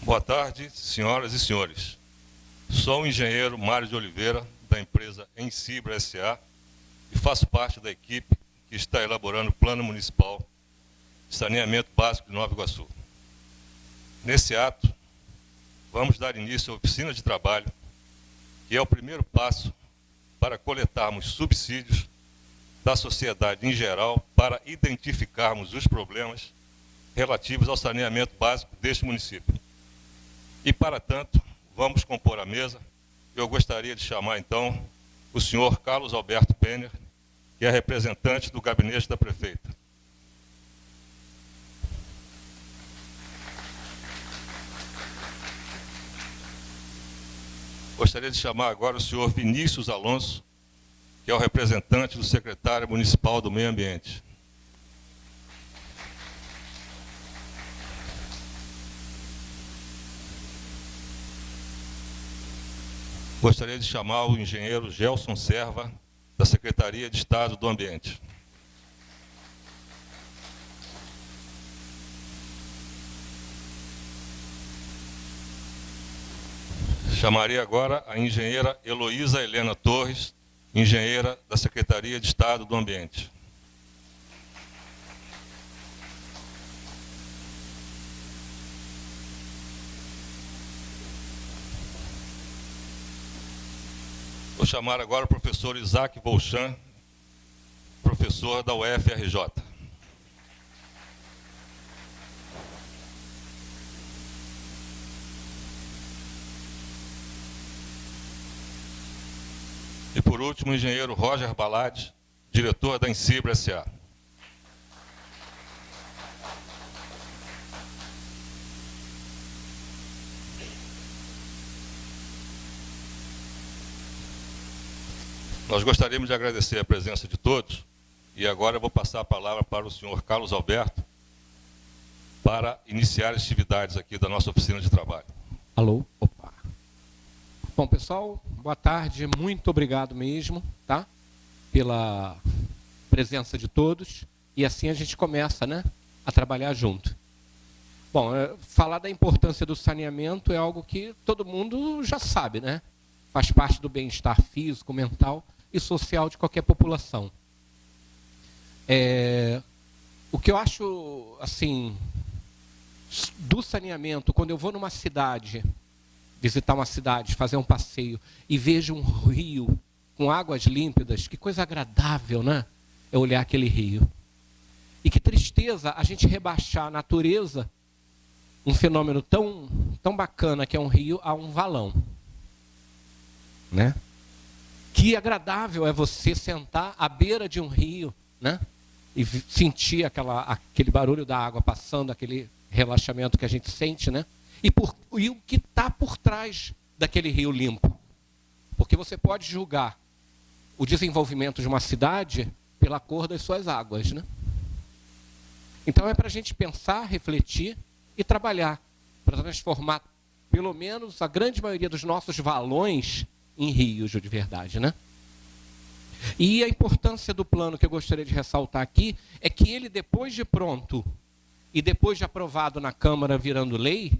Boa tarde, senhoras e senhores. Sou o engenheiro Mário de Oliveira, da empresa Ensibra S.A. e faço parte da equipe que está elaborando o Plano Municipal de Saneamento Básico de Nova Iguaçu. Nesse ato, vamos dar início à oficina de trabalho, que é o primeiro passo para coletarmos subsídios da sociedade em geral para identificarmos os problemas relativos ao saneamento básico deste município. E, para tanto, vamos compor a mesa. Eu gostaria de chamar, então, o senhor Carlos Alberto Penner, que é representante do gabinete da prefeita. Gostaria de chamar agora o senhor Vinícius Alonso, que é o representante do secretário municipal do Meio Ambiente. Gostaria de chamar o engenheiro Gelson Serva, da Secretaria de Estado do Ambiente. Chamaria agora a engenheira Heloísa Helena Torres, engenheira da Secretaria de Estado do Ambiente. Vou chamar agora o professor Isaac Volchan, professor da UFRJ. E, por último, o engenheiro Roger Balade, diretor da Ensibra S.A. Nós gostaríamos de agradecer a presença de todos e agora eu vou passar a palavra para o senhor Carlos Alberto para iniciar as atividades aqui da nossa oficina de trabalho. Alô? Opa. Bom, pessoal, boa tarde, muito obrigado mesmo, tá? Pela presença de todos e assim a gente começa, né, a trabalhar junto. Bom, falar da importância do saneamento é algo que todo mundo já sabe, né? Faz parte do bem-estar físico, mental e social de qualquer população. O que eu acho, assim, do saneamento, quando eu vou numa cidade, visitar uma cidade, fazer um passeio e vejo um rio com águas límpidas, que coisa agradável, né? É olhar aquele rio. E que tristeza a gente rebaixar a natureza, um fenômeno tão bacana que é um rio, a um valão. Né? Que agradável é você sentar à beira de um rio, né? E sentir aquele barulho da água passando, aquele relaxamento que a gente sente, né? E o que está por trás daquele rio limpo. Porque você pode julgar o desenvolvimento de uma cidade pela cor das suas águas, né? Então é para a gente pensar, refletir e trabalhar para transformar, pelo menos, a grande maioria dos nossos valões em rios de verdade, né? E a importância do plano que eu gostaria de ressaltar aqui é que ele, depois de pronto e depois de aprovado na Câmara virando lei,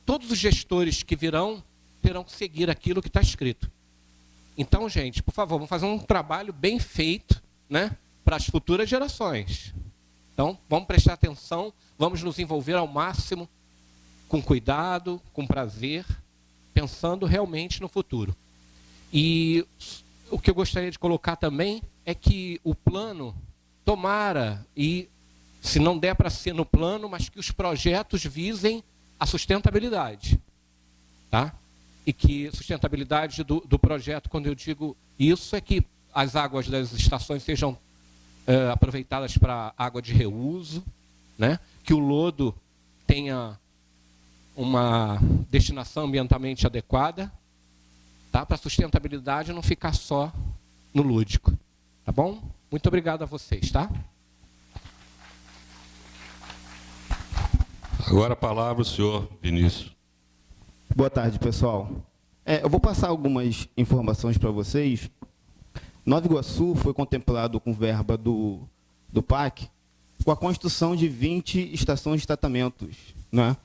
todos os gestores que virão terão que seguir aquilo que está escrito. Então, gente, por favor, vamos fazer um trabalho bem feito, né, para as futuras gerações. Então, vamos prestar atenção, vamos nos envolver ao máximo, com cuidado, com prazer, pensando realmente no futuro. E o que eu gostaria de colocar também é que o plano tomara, e se não der para ser no plano, mas que os projetos visem a sustentabilidade. Tá? E que sustentabilidade do projeto, quando eu digo isso, é que as águas das estações sejam aproveitadas para água de reuso, né? Que o lodo tenha uma destinação ambientalmente adequada, tá? Para a sustentabilidade não ficar só no lúdico. Tá bom? Muito obrigado a vocês, tá? Agora a palavra o senhor Vinícius. Boa tarde, pessoal. Eu vou passar algumas informações para vocês. Nova Iguaçu foi contemplado com verba do PAC com a construção de 20 estações de tratamentos, né?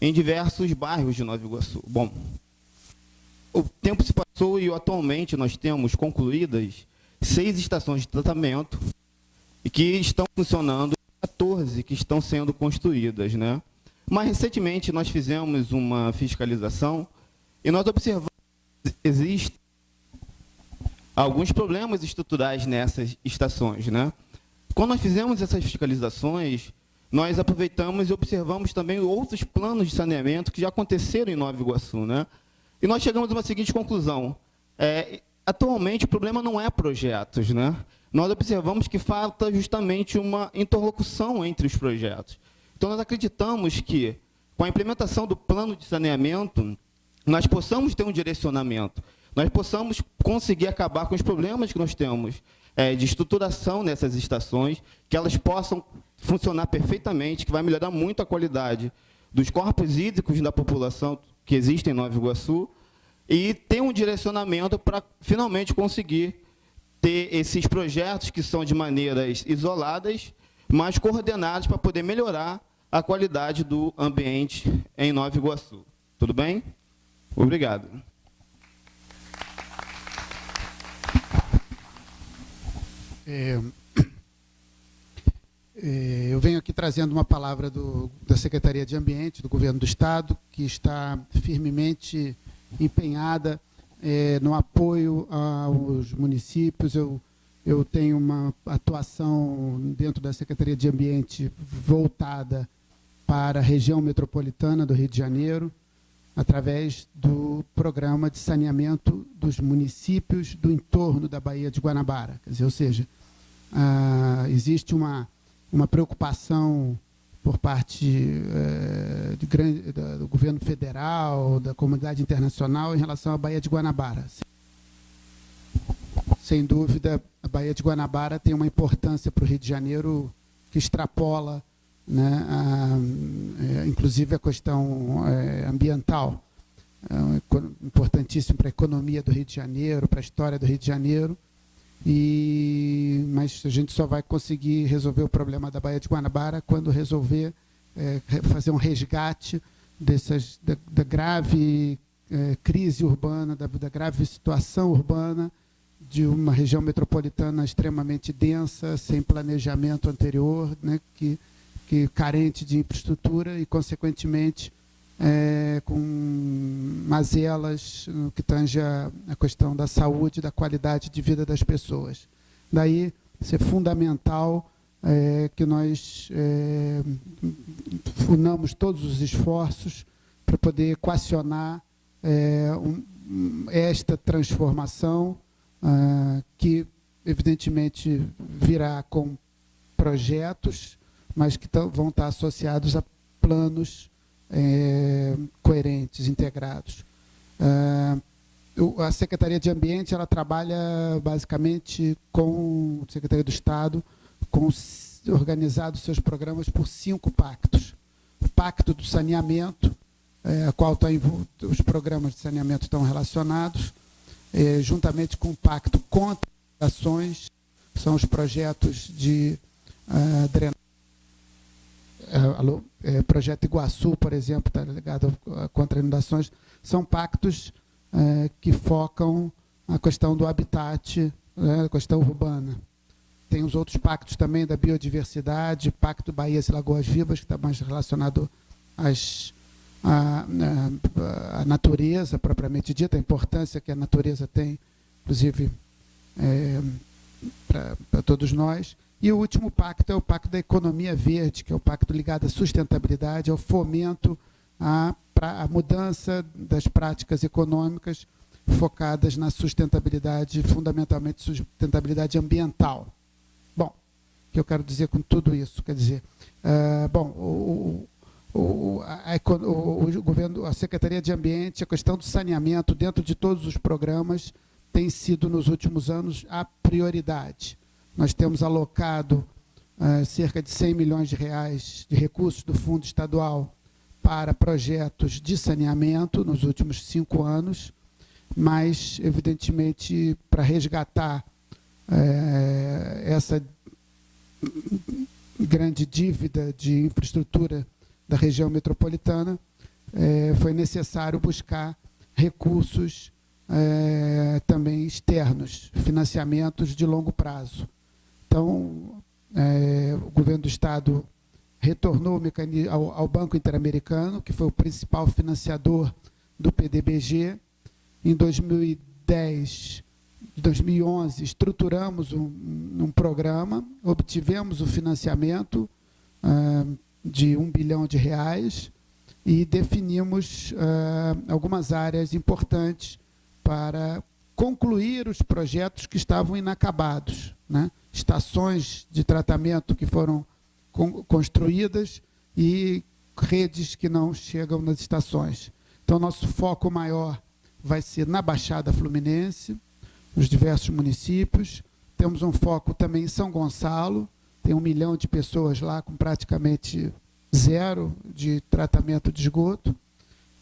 em diversos bairros de Nova Iguaçu. Bom, o tempo se passou e atualmente nós temos concluídas 6 estações de tratamento e que estão funcionando, 14 que estão sendo construídas, né? Mais recentemente nós fizemos uma fiscalização e nós observamos que existem alguns problemas estruturais nessas estações, né? Quando nós fizemos essas fiscalizações, nós aproveitamos e observamos também outros planos de saneamento que já aconteceram em Nova Iguaçu, né? E nós chegamos a uma seguinte conclusão. Atualmente, o problema não é projetos, né? Nós observamos que falta justamente uma interlocução entre os projetos. Então, nós acreditamos que, com a implementação do plano de saneamento, nós possamos ter um direcionamento, nós possamos conseguir acabar com os problemas que nós temos de estruturação nessas estações, que elas possam funcionar perfeitamente, que vai melhorar muito a qualidade dos corpos hídricos da população que existe em Nova Iguaçu, e ter um direcionamento para finalmente conseguir ter esses projetos que são de maneiras isoladas, mas coordenados para poder melhorar a qualidade do ambiente em Nova Iguaçu. Tudo bem? Obrigado. Eu venho aqui trazendo uma palavra da Secretaria de Ambiente, do Governo do Estado, que está firmemente empenhada no apoio aos municípios. Eu tenho uma atuação dentro da Secretaria de Ambiente voltada para a região metropolitana do Rio de Janeiro, através do programa de saneamento dos municípios do entorno da Baía de Guanabara. Quer dizer, ou seja, existe uma preocupação por parte do governo federal, da comunidade internacional, em relação à Baía de Guanabara. Sem dúvida, a Baía de Guanabara tem uma importância para o Rio de Janeiro que extrapola, né, inclusive a questão ambiental, importantíssimo para a economia do Rio de Janeiro, para a história do Rio de Janeiro, mas a gente só vai conseguir resolver o problema da Baía de Guanabara quando resolver fazer um resgate da grave crise urbana, da grave situação urbana de uma região metropolitana extremamente densa, sem planejamento anterior, né, que carente de infraestrutura e, consequentemente, com mazelas no que tange a questão da saúde e da qualidade de vida das pessoas. Daí, ser fundamental que nós unamos todos os esforços para poder equacionar esta transformação que, evidentemente, virá com projetos, mas que vão estar associados a planos coerentes, integrados. A Secretaria de Ambiente ela trabalha basicamente com a Secretaria do Estado, organizado seus programas por 5 pactos. O Pacto do Saneamento, a qual os programas de saneamento estão relacionados, juntamente com o Pacto contra inundações, são os projetos de drenagem. Projeto Iguaçu, por exemplo, está ligado contra inundações, são pactos que focam a questão do habitat, a questão urbana. Tem os outros pactos também da biodiversidade, Pacto Baías e Lagoas Vivas, que está mais relacionado à natureza, propriamente dita, a importância que a natureza tem, inclusive, para todos nós. E o último pacto é o Pacto da Economia Verde, que é o pacto ligado à sustentabilidade, ao fomento, à mudança das práticas econômicas focadas na sustentabilidade, fundamentalmente sustentabilidade ambiental. Bom, o que eu quero dizer com tudo isso? Quer dizer, o governo, a Secretaria de Ambiente, a questão do saneamento dentro de todos os programas tem sido, nos últimos anos, a prioridade. Nós temos alocado cerca de 100 milhões de reais de recursos do Fundo Estadual para projetos de saneamento nos últimos 5 anos, mas, evidentemente, para resgatar essa grande dívida de infraestrutura da região metropolitana, foi necessário buscar recursos também externos, financiamentos de longo prazo. Então, o governo do Estado retornou ao Banco Interamericano, que foi o principal financiador do PDBG. Em 2011, estruturamos um programa, obtivemos o financiamento de R$1 bilhão e definimos algumas áreas importantes para concluir os projetos que estavam inacabados, né? Estações de tratamento que foram construídas e redes que não chegam nas estações. Então, nosso foco maior vai ser na Baixada Fluminense, nos diversos municípios. Temos um foco também em São Gonçalo, tem 1 milhão de pessoas lá com praticamente zero de tratamento de esgoto.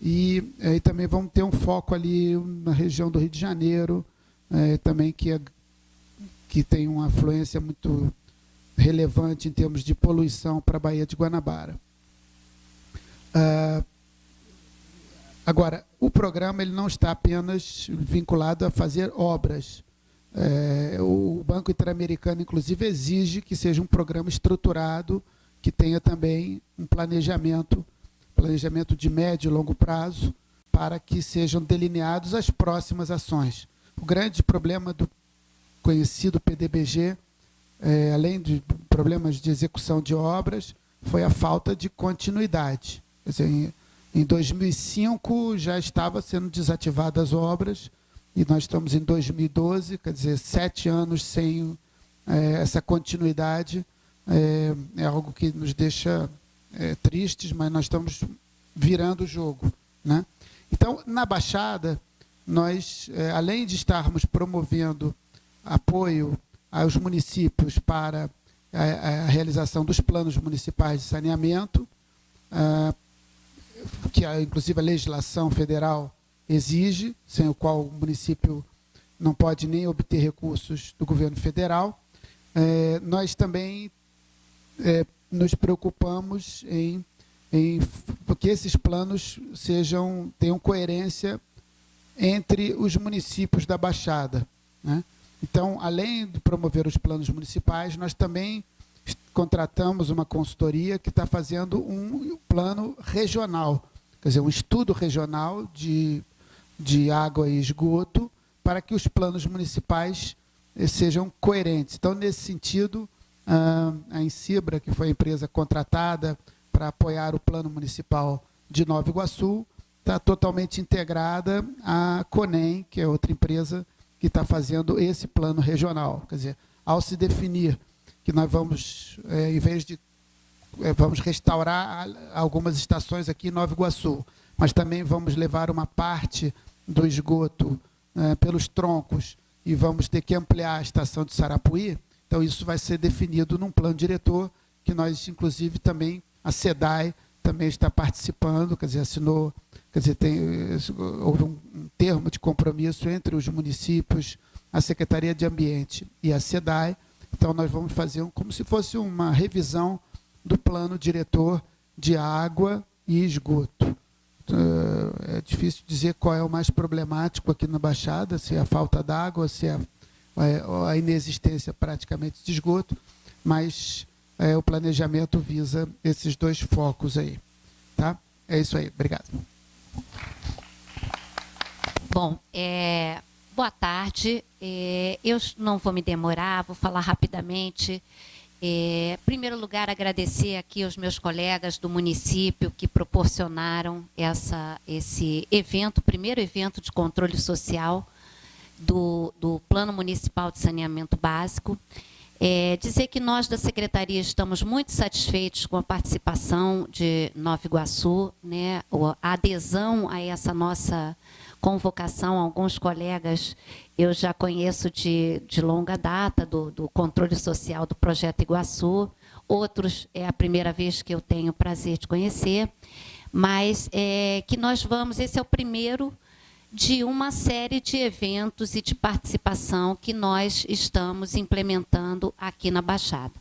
E também vamos ter um foco ali na região do Rio de Janeiro, também que tem uma afluência muito relevante em termos de poluição para a Baía de Guanabara. Agora, o programa ele não está apenas vinculado a fazer obras. O Banco Interamericano, inclusive, exige que seja um programa estruturado, que tenha também um planejamento de médio e longo prazo, para que sejam delineados as próximas ações. O grande problema do conhecido PDBG, além de problemas de execução de obras, foi a falta de continuidade. Quer dizer, em 2005 já estava sendo desativadas as obras, e nós estamos em 2012, quer dizer, 7 anos sem essa continuidade. É algo que nos deixa tristes, mas nós estamos virando o jogo, né? Então, na Baixada, nós, além de estarmos promovendo apoio aos municípios para a realização dos planos municipais de saneamento, que inclusive a legislação federal exige, sem o qual o município não pode nem obter recursos do governo federal, nós também nos preocupamos em que esses planos tenham coerência entre os municípios da Baixada, né? Então, além de promover os planos municipais, nós também contratamos uma consultoria que está fazendo um plano regional, quer dizer, um estudo regional de água e esgoto, para que os planos municipais sejam coerentes. Então, nesse sentido, a Insibra, que foi a empresa contratada para apoiar o plano municipal de Nova Iguaçu, está totalmente integrada à CONEM, que é outra empresa que está fazendo esse plano regional. Quer dizer, ao se definir que nós vamos, em vez de vamos restaurar algumas estações aqui em Nova Iguaçu, mas também vamos levar uma parte do esgoto pelos troncos e vamos ter que ampliar a estação de Sarapuí. Então, isso vai ser definido num plano diretor, que nós, inclusive, também, a SEDAI também está participando, quer dizer, assinou, quer dizer, houve um termo de compromisso entre os municípios, a Secretaria de Ambiente e a SEDAI. Então, nós vamos fazer como se fosse uma revisão do plano diretor de água e esgoto. É difícil dizer qual é o mais problemático aqui na Baixada, se é a falta d'água, se é a inexistência praticamente de esgoto, mas o planejamento visa esses dois focos aí. Tá? É isso aí. Obrigado. Bom, boa tarde. Eu não vou me demorar, vou falar rapidamente. Em primeiro lugar, agradecer aqui aos meus colegas do município que proporcionaram esse evento, o primeiro evento de controle social do Plano Municipal de Saneamento Básico. Dizer que nós da Secretaria estamos muito satisfeitos com a participação de Nova Iguaçu, né, a adesão a essa nossa convocação. Alguns colegas eu já conheço de longa data, do controle social do Projeto Iguaçu, outros é a primeira vez que eu tenho o prazer de conhecer, mas que nós vamos, esse é o primeiro de uma série de eventos e de participação que nós estamos implementando aqui na Baixada.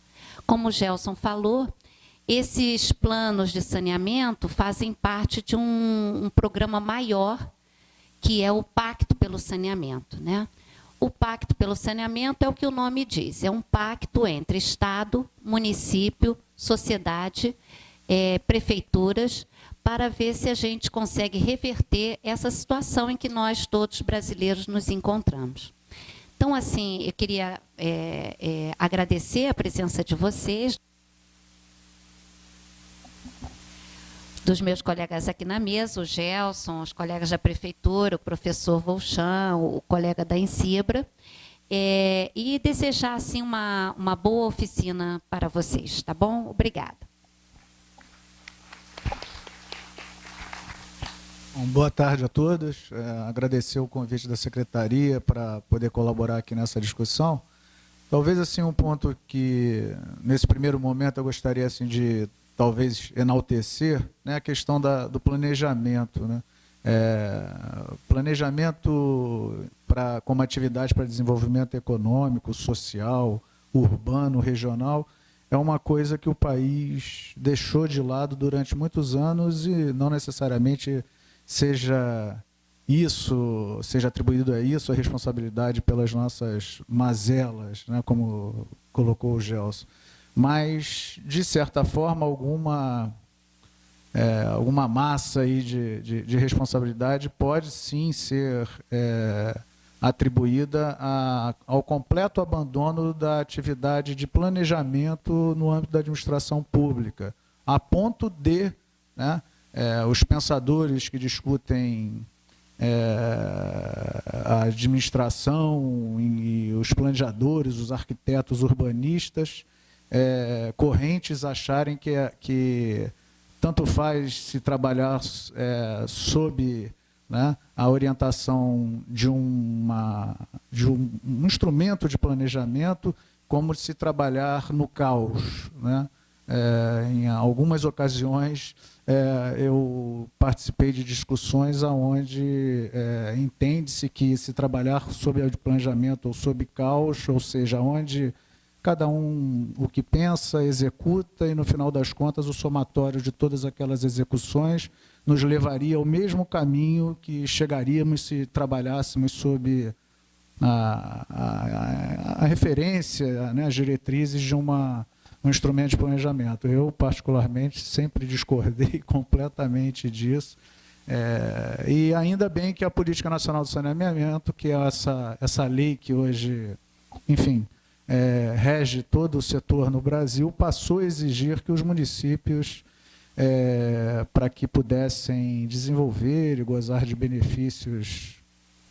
Como o Gelson falou, Esses planos de saneamento fazem parte de um programa maior, que é o Pacto pelo Saneamento, né? O Pacto pelo Saneamento é o que o nome diz, é um pacto entre Estado, município, sociedade, prefeituras, para ver se a gente consegue reverter essa situação em que nós, todos brasileiros, nos encontramos. Então, assim, eu queria agradecer a presença de vocês, dos meus colegas aqui na mesa, o Gelson, os colegas da prefeitura, o professor Volchan, o colega da Ensibra, e desejar assim uma boa oficina para vocês, tá bom? Obrigada. Bom, boa tarde a todos. Agradecer o convite da secretaria para poder colaborar aqui nessa discussão. Talvez assim um ponto que nesse primeiro momento eu gostaria assim de talvez enaltecer, né, a questão do planejamento, né? Planejamento como atividade para desenvolvimento econômico, social, urbano, regional, é uma coisa que o país deixou de lado durante muitos anos e não necessariamente seja atribuído a isso a responsabilidade pelas nossas mazelas, né, como colocou o Gelson. Mas, de certa forma, alguma massa aí de responsabilidade pode sim ser atribuída ao completo abandono da atividade de planejamento no âmbito da administração pública, a ponto de, né, os pensadores que discutem a administração e os planejadores, os arquitetos urbanistas, correntes acharem que tanto faz se trabalhar sob, né, a orientação de um instrumento de planejamento, como se trabalhar no caos, né? Em algumas ocasiões, eu participei de discussões onde entende-se que se trabalhar sob o planejamento ou sob caos, ou seja, onde cada um o que pensa, executa, e no final das contas o somatório de todas aquelas execuções nos levaria ao mesmo caminho que chegaríamos se trabalhássemos sob a referência, né, as diretrizes de um instrumento de planejamento. Eu, particularmente, sempre discordei completamente disso. E ainda bem que a Política Nacional do Saneamento, que é essa lei que hoje, enfim, rege todo o setor no Brasil, passou a exigir que os municípios, para que pudessem desenvolver e gozar de benefícios,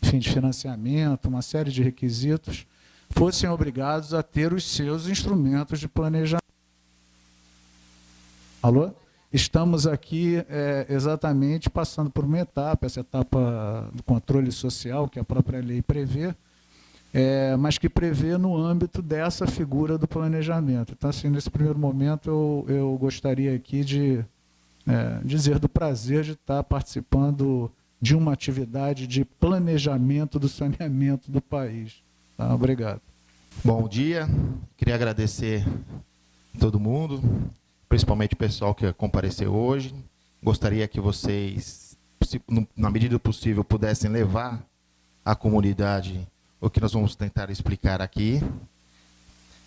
enfim, de financiamento, uma série de requisitos, fossem obrigados a ter os seus instrumentos de planejamento. Alô? Estamos aqui exatamente passando por uma etapa, essa etapa do controle social, que a própria lei prevê, mas que prevê no âmbito dessa figura do planejamento. Então, assim, nesse primeiro momento, eu gostaria aqui de dizer do prazer de estar participando de uma atividade de planejamento do saneamento do país. Tá? Obrigado. Bom dia, queria agradecer a todo mundo, principalmente o pessoal que compareceu hoje. Gostaria que vocês, na medida do possível, pudessem levar à comunidade o que nós vamos tentar explicar aqui.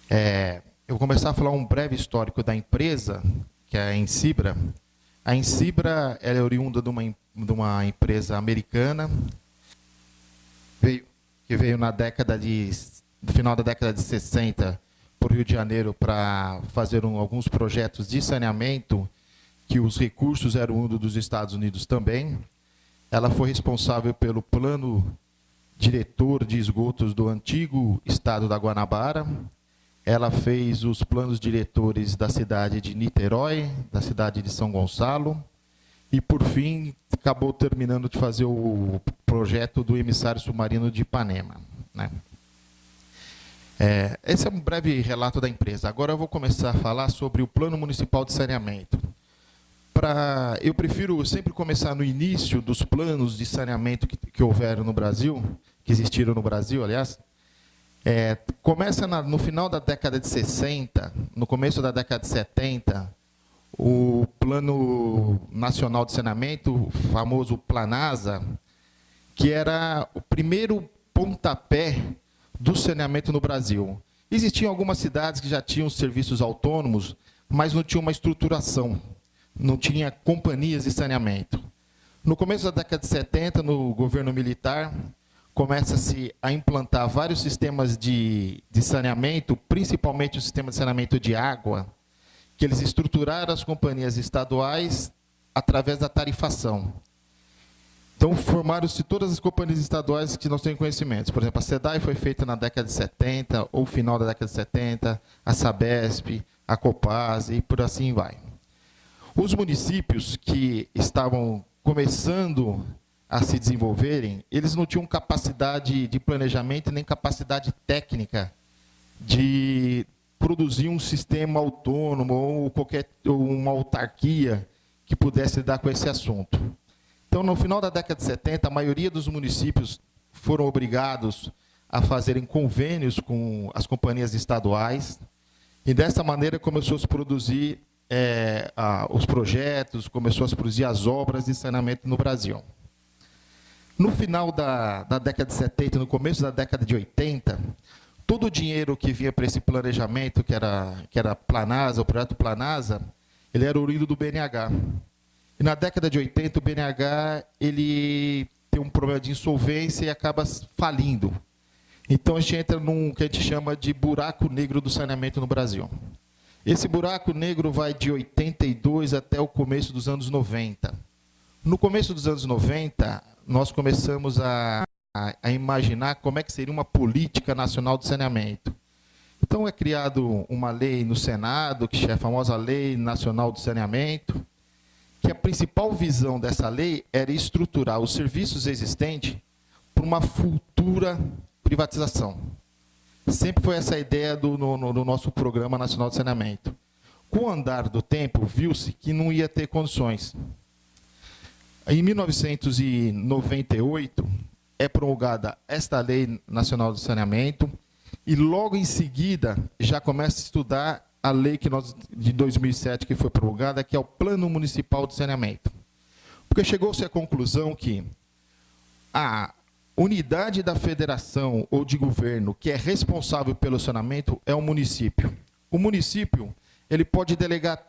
Eu vou começar a falar um breve histórico da empresa, que é a Ensibra. A Ensibra é oriunda de uma empresa americana, que veio no final da década de 60 para o Rio de Janeiro para fazer alguns projetos de saneamento, que os recursos eram dos Estados Unidos também. Ela foi responsável pelo plano diretor de esgotos do antigo estado da Guanabara. Ela fez os planos diretores da cidade de Niterói, da cidade de São Gonçalo, e, por fim, acabou terminando de fazer o projeto do emissário submarino de Ipanema, né? Esse é um breve relato da empresa. Agora eu vou começar a falar sobre o Plano Municipal de Saneamento. Eu prefiro sempre começar no início dos planos de saneamento que houveram no Brasil, que existiram no Brasil, aliás. Começa no final da década de 60, no começo da década de 70, o Plano Nacional de Saneamento, o famoso Planasa, que era o primeiro pontapé do saneamento no Brasil. Existiam algumas cidades que já tinham serviços autônomos, mas não tinham uma estruturação, não tinha companhias de saneamento. No começo da década de 70, no governo militar, começa-se a implantar vários sistemas de saneamento, principalmente o sistema de saneamento de água, que eles estruturaram as companhias estaduais através da tarifação. Então, formaram-se todas as companhias estaduais que nós temos conhecimento. Por exemplo, a SEDAI foi feita na década de 70, ou final da década de 70, a Sabesp, a Copasa, e por assim vai. Os municípios que estavam começando a se desenvolverem, eles não tinham capacidade de planejamento nem capacidade técnica de produzir um sistema autônomo ou uma autarquia que pudesse lidar com esse assunto. Então, no final da década de 70, a maioria dos municípios foram obrigados a fazerem convênios com as companhias estaduais, e dessa maneira começou a se produzir os projetos, começou a se produzir as obras de saneamento no Brasil. No final da década de 70, no começo da década de 80, todo o dinheiro que vinha para esse planejamento, que era Planasa, o projeto Planasa, ele era oriundo do BNH. E na década de 80, o BNH ele tem um problema de insolvência e acaba falindo. Então, a gente entra num que a gente chama de buraco negro do saneamento no Brasil. Esse buraco negro vai de 82 até o começo dos anos 90. No começo dos anos 90, nós começamos a imaginar como é que seria uma política nacional de saneamento. Então, é criado uma lei no Senado, que é a famosa Lei Nacional de Saneamento, que a principal visão dessa lei era estruturar os serviços existentes para uma futura privatização. Sempre foi essa a ideia no nosso Programa Nacional de Saneamento. Com o andar do tempo, viu-se que não ia ter condições. Em 1998, é promulgada esta Lei Nacional de Saneamento, e logo em seguida já começa a estudar a lei de 2007 que foi promulgada, que é o Plano Municipal de Saneamento. Porque chegou-se à conclusão que a unidade da federação ou de governo que é responsável pelo saneamento é o município. O município ele pode delegar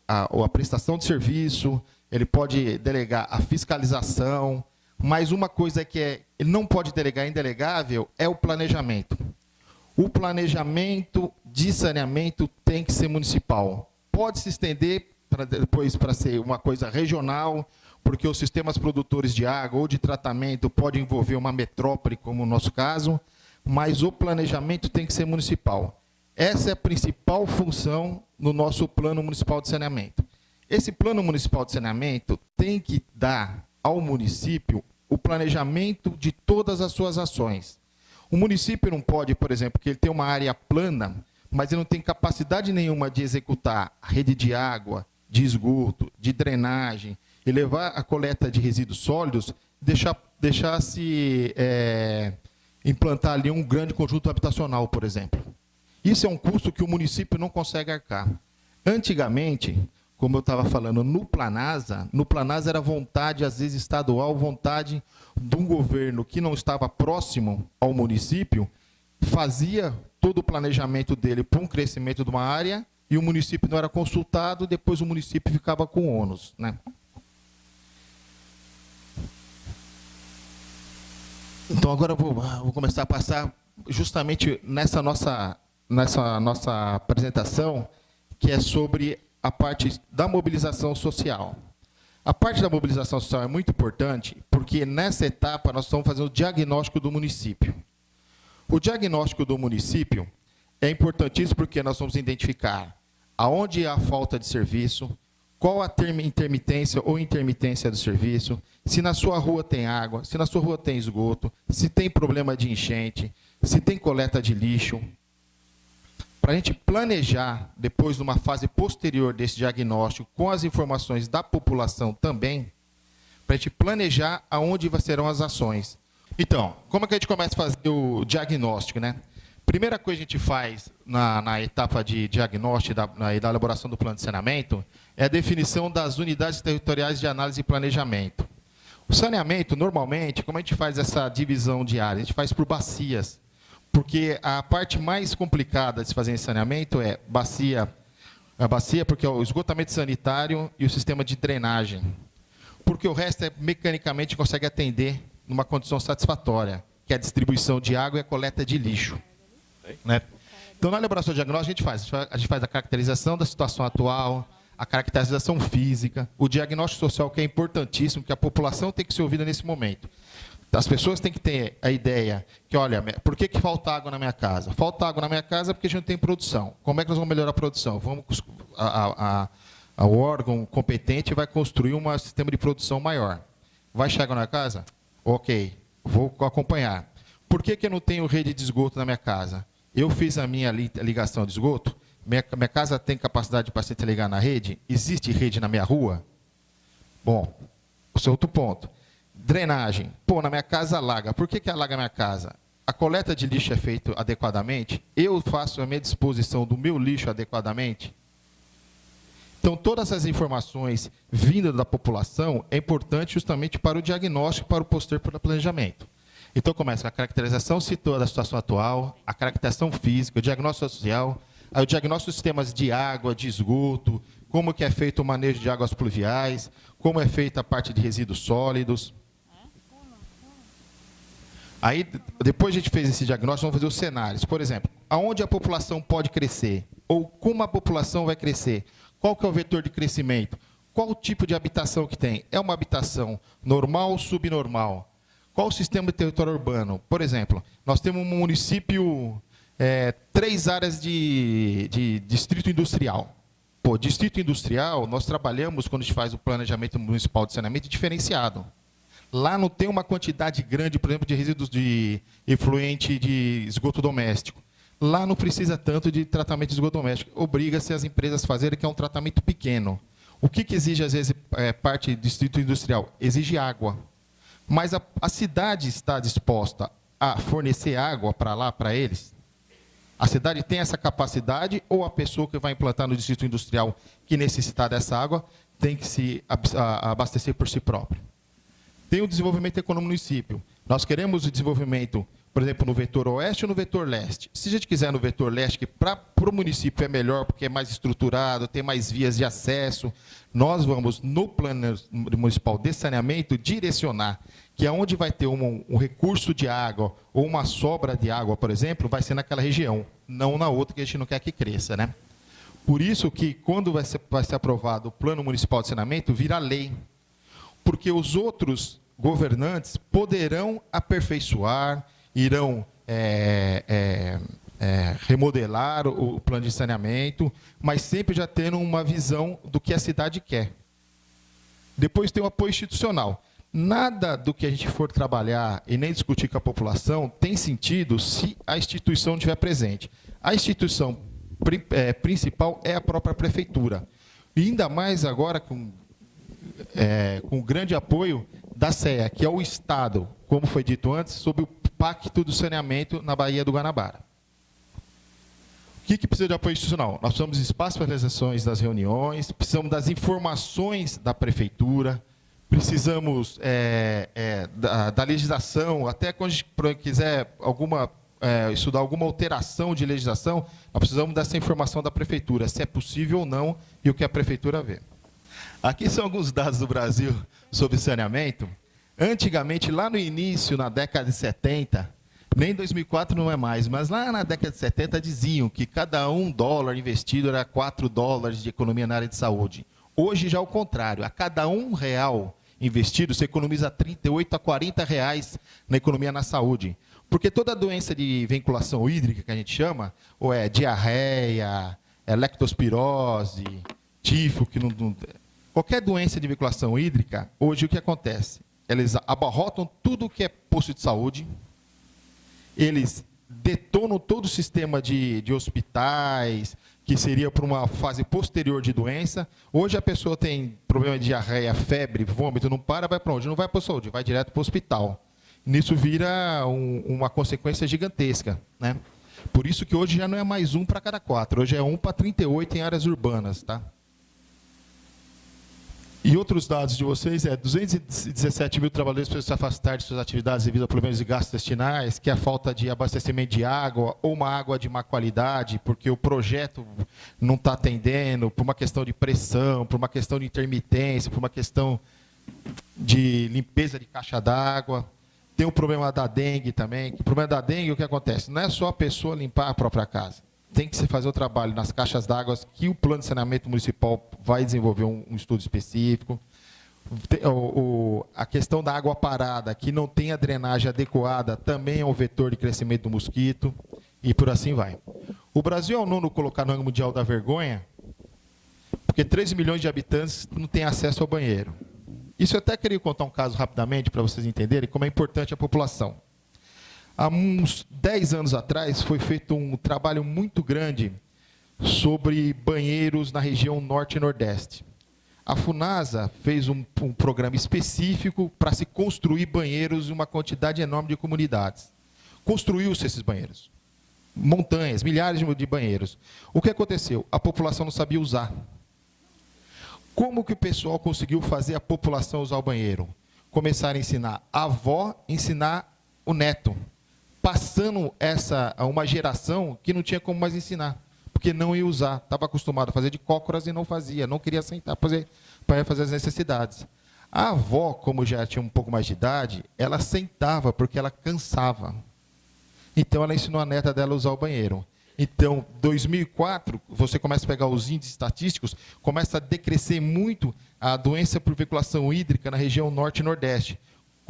a prestação de serviço, ele pode delegar a fiscalização, mas uma coisa que ele não pode delegar, indelegável, é o planejamento. O planejamento de saneamento tem que ser municipal. Pode se estender depois para ser uma coisa regional, porque os sistemas produtores de água ou de tratamento podem envolver uma metrópole, como no nosso caso, mas o planejamento tem que ser municipal. Essa é a principal função no nosso Plano Municipal de Saneamento. Esse Plano Municipal de Saneamento tem que dar ao município o planejamento de todas as suas ações. O município não pode, por exemplo, que ele tem uma área plana, mas ele não tem capacidade nenhuma de executar a rede de água, de esgoto, de drenagem, e levar a coleta de resíduos sólidos, deixar-se implantar ali um grande conjunto habitacional, por exemplo. Isso é um custo que o município não consegue arcar. Antigamente, como eu estava falando, no Planasa era vontade, às vezes estadual, vontade de um governo que não estava próximo ao município, fazia todo o planejamento dele para um crescimento de uma área, e o município não era consultado, depois o município ficava com ônus, né? Então, agora eu vou começar a passar justamente nessa nossa apresentação, que é sobre a parte da mobilização social. A parte da mobilização social é muito importante, porque nessa etapa nós estamos fazendo o diagnóstico do município. O diagnóstico do município é importantíssimo porque nós vamos identificar aonde há falta de serviço, qual a intermitência ou intermitência do serviço, se na sua rua tem água, se na sua rua tem esgoto, se tem problema de enchente, se tem coleta de lixo. Para a gente planejar, depois de uma fase posterior desse diagnóstico, com as informações da população também, para a gente planejar aonde serão as ações. Então, como é que a gente começa a fazer o diagnóstico, né? Primeira coisa que a gente faz na etapa de diagnóstico e da elaboração do plano de saneamento é a definição das unidades territoriais de análise e planejamento. O saneamento, normalmente, como a gente faz essa divisão de áreas? A gente faz por bacias, porque a parte mais complicada de se fazer esse saneamento é a bacia porque é o esgotamento sanitário e o sistema de drenagem. Porque o resto mecanicamente consegue atender numa condição satisfatória, que é a distribuição de água e a coleta de lixo. Né? Então, na elaboração de diagnóstico, a gente faz a caracterização da situação atual, a caracterização física, o diagnóstico social, que é importantíssimo, que a população tem que ser ouvida nesse momento. As pessoas têm que ter a ideia que, olha, por que falta água na minha casa? Falta água na minha casa porque a gente não tem produção. Como é que nós vamos melhorar a produção? O órgão competente vai construir um sistema de produção maior. Vai chegar na casa? Ok, vou acompanhar. Por que eu não tenho rede de esgoto na minha casa? Eu fiz a minha ligação de esgoto, minha casa tem capacidade para se ligar na rede? Existe rede na minha rua? Bom, esse é outro ponto. Drenagem. Pô, na minha casa alaga. Por que alaga a minha casa? A coleta de lixo é feita adequadamente? Eu faço a minha disposição do meu lixo adequadamente? Então, todas as informações vindas da população é importante justamente para o diagnóstico, para o posterior planejamento. Então, começa a caracterização da situação atual, a caracterização física, o diagnóstico social, aí o diagnóstico dos sistemas de água, de esgoto, como que é feito o manejo de águas pluviais, como é feita a parte de resíduos sólidos. Aí, depois a gente fez esse diagnóstico, vamos fazer os cenários. Por exemplo, aonde a população pode crescer? Ou como a população vai crescer? Qual que é o vetor de crescimento? Qual o tipo de habitação que tem? É uma habitação normal ou subnormal? Qual o sistema de território urbano? Por exemplo, nós temos um município, 3 áreas de distrito industrial. Pô, distrito industrial, nós trabalhamos, quando a gente faz o planejamento municipal de saneamento, diferenciado. Lá não tem uma quantidade grande, por exemplo, de resíduos de efluente de esgoto doméstico. Lá não precisa tanto de tratamento de esgoto doméstico. Obriga-se as empresas a fazerem, que é um tratamento pequeno. O que exige, às vezes, parte do distrito industrial? Exige água. Mas a cidade está disposta a fornecer água para lá, para eles? A cidade tem essa capacidade, ou a pessoa que vai implantar no distrito industrial que necessitar dessa água tem que se abastecer por si próprio? Tem o desenvolvimento econômico no município. Nós queremos o desenvolvimento, por exemplo, no vetor oeste ou no vetor leste. Se a gente quiser no vetor leste, que para o município é melhor, porque é mais estruturado, tem mais vias de acesso, nós vamos, no plano municipal de saneamento, direcionar que aonde vai ter um recurso de água ou uma sobra de água, por exemplo, vai ser naquela região, não na outra, que a gente não quer que cresça, né? Por isso que, quando vai ser aprovado o plano municipal de saneamento, vira lei. Porque os outros governantes poderão aperfeiçoar, irão remodelar o plano de saneamento, mas sempre já tendo uma visão do que a cidade quer. Depois tem o apoio institucional. Nada do que a gente for trabalhar e nem discutir com a população tem sentido se a instituição não estiver presente. A instituição principal é a própria prefeitura. E ainda mais agora com o grande apoio da CEA, que é o Estado, como foi dito antes, sob o Pacto do Saneamento na Baía do Guanabara. O que precisa de apoio institucional? Nós precisamos de espaço para realizações das reuniões, precisamos das informações da prefeitura, precisamos da legislação, até quando a gente quiser estudar alguma alteração de legislação, nós precisamos dessa informação da prefeitura, se é possível ou não, e o que a prefeitura vê. Aqui são alguns dados do Brasil sobre saneamento. Antigamente, lá no início, na década de 70, nem 2004 não é mais, mas lá na década de 70 diziam que cada $1 investido era $4 de economia na área de saúde. Hoje já é o contrário, a cada R$1 investido, você economiza 38 a 40 reais na economia na saúde. Porque toda doença de vinculação hídrica, que a gente chama, ou é diarreia, leptospirose, tifo, qualquer doença de vinculação hídrica, hoje o que acontece? Eles abarrotam tudo que é posto de saúde, eles detonam todo o sistema de hospitais, que seria para uma fase posterior de doença. Hoje a pessoa tem problema de diarreia, febre, vômito, não para, vai para onde? Não vai para a saúde, vai direto para o hospital. Nisso vira uma consequência gigantesca, né? Por isso que hoje já não é mais 1 para cada 4, hoje é 1 para 38 em áreas urbanas. Tá? E outros dados de vocês 217 mil trabalhadores precisam se afastar de suas atividades devido a problemas de gastos destinais, que é a falta de abastecimento de água ou uma água de má qualidade, porque o projeto não está atendendo, por uma questão de pressão, por uma questão de intermitência, por uma questão de limpeza de caixa d'água. Tem o problema da dengue também. O problema da dengue, o que acontece? Não é só a pessoa limpar a própria casa. Tem que se fazer o trabalho nas caixas d'água, que o plano de saneamento municipal vai desenvolver um estudo específico. A questão da água parada, que não tem a drenagem adequada, também é um vetor de crescimento do mosquito, e por assim vai. O Brasil é o 9º colocado no ranking mundial da vergonha, porque 13 milhões de habitantes não têm acesso ao banheiro. Isso eu até queria contar um caso rapidamente, para vocês entenderem como é importante a população. Há uns 10 anos atrás, foi feito um trabalho muito grande sobre banheiros na região norte e nordeste. A FUNASA fez um programa específico para se construir banheiros em uma quantidade enorme de comunidades. Construiu-se esses banheiros. Montanhas, milhares de banheiros. O que aconteceu? A população não sabia usar. Como que o pessoal conseguiu fazer a população usar o banheiro? Começaram a ensinar a avó, ensinar o neto. Passando a uma geração que não tinha como mais ensinar, porque não ia usar, estava acostumado a fazer de cócoras e não fazia, não queria sentar para fazer as necessidades. A avó, como já tinha um pouco mais de idade, ela sentava porque ela cansava. Então, ela ensinou a neta dela a usar o banheiro. Então, 2004, você começa a pegar os índices estatísticos, começa a decrescer muito a doença por veiculação hídrica na região norte e nordeste,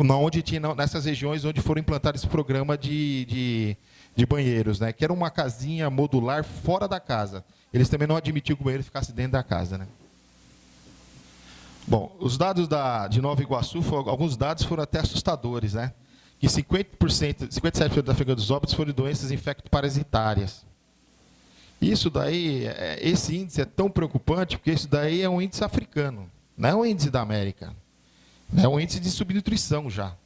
onde tinha, nessas regiões onde foram implantados esse programa de banheiros, né? Que era uma casinha modular fora da casa. Eles também não admitiam que o banheiro ficasse dentro da casa. Né? Bom, os dados de Nova Iguaçu, alguns dados foram até assustadores, né? Que 57% da frequência dos óbitos foram de doenças infecto-parasitárias. Isso daí, esse índice é tão preocupante, porque isso daí é um índice africano, não é um índice da América. É um índice de subnutrição já.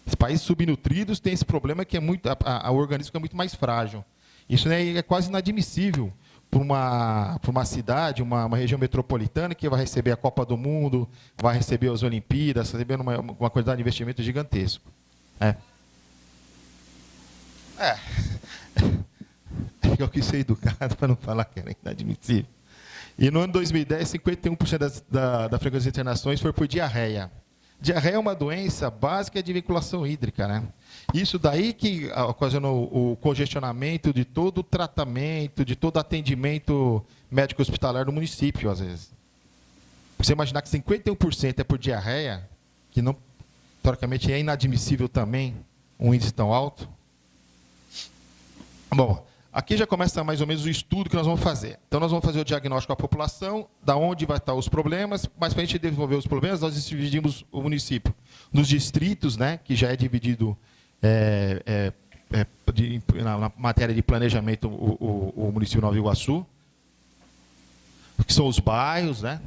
Os países subnutridos têm esse problema que é muito, o organismo é muito mais frágil. Isso é quase inadmissível para uma cidade, uma região metropolitana que vai receber a Copa do Mundo, vai receber as Olimpíadas, recebendo uma quantidade de investimento gigantesco. Eu quis ser educado para não falar que era inadmissível. E no ano 2010, 51% da frequência de internações foi por diarreia. Diarreia é uma doença básica de vinculação hídrica, né? Isso daí que ocasionou o congestionamento de todo o tratamento, de todo o atendimento médico hospitalar no município, às vezes. Você imaginar que 51% é por diarreia, que não, teoricamente é inadmissível também um índice tão alto. Bom, aqui já começa mais ou menos o estudo que nós vamos fazer. Então, nós vamos fazer o diagnóstico da população, da onde vai estar os problemas, mas para a gente desenvolver os problemas, nós dividimos o município nos distritos, né, que já é dividido na matéria de planejamento o município de Nova Iguaçu, que são os bairros, né?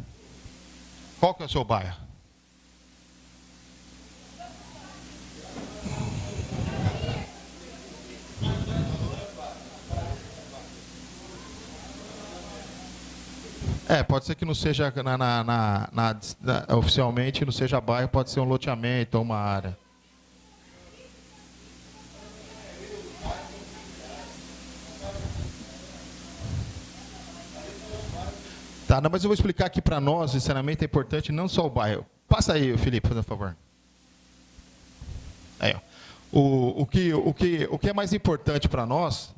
Qual que é o seu bairro? Pode ser que não seja oficialmente, não seja bairro, pode ser um loteamento ou uma área. Tá, não, mas eu vou explicar aqui para nós, o saneamento é importante, não só o bairro. Passa aí, Felipe, por favor. Aí, ó. O que é mais importante para nós,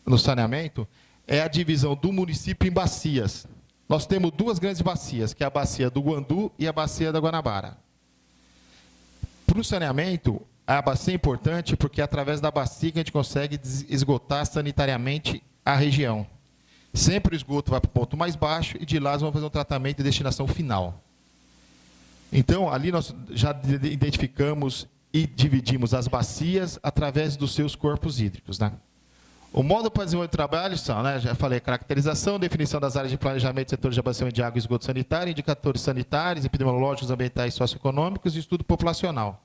no saneamento, é a divisão do município em bacias. Nós temos duas grandes bacias, que é a bacia do Guandu e a bacia da Guanabara. Para o saneamento, a bacia é importante porque é através da bacia que a gente consegue esgotar sanitariamente a região. Sempre o esgoto vai para o ponto mais baixo e de lá nós vamos fazer um tratamento de destinação final. Então, ali nós já identificamos e dividimos as bacias através dos seus corpos hídricos, né? O modo para desenvolver o trabalho são, né, já falei, caracterização, definição das áreas de planejamento, setores de abastecimento de água e esgoto sanitário, indicadores sanitários, epidemiológicos, ambientais e socioeconômicos e estudo populacional.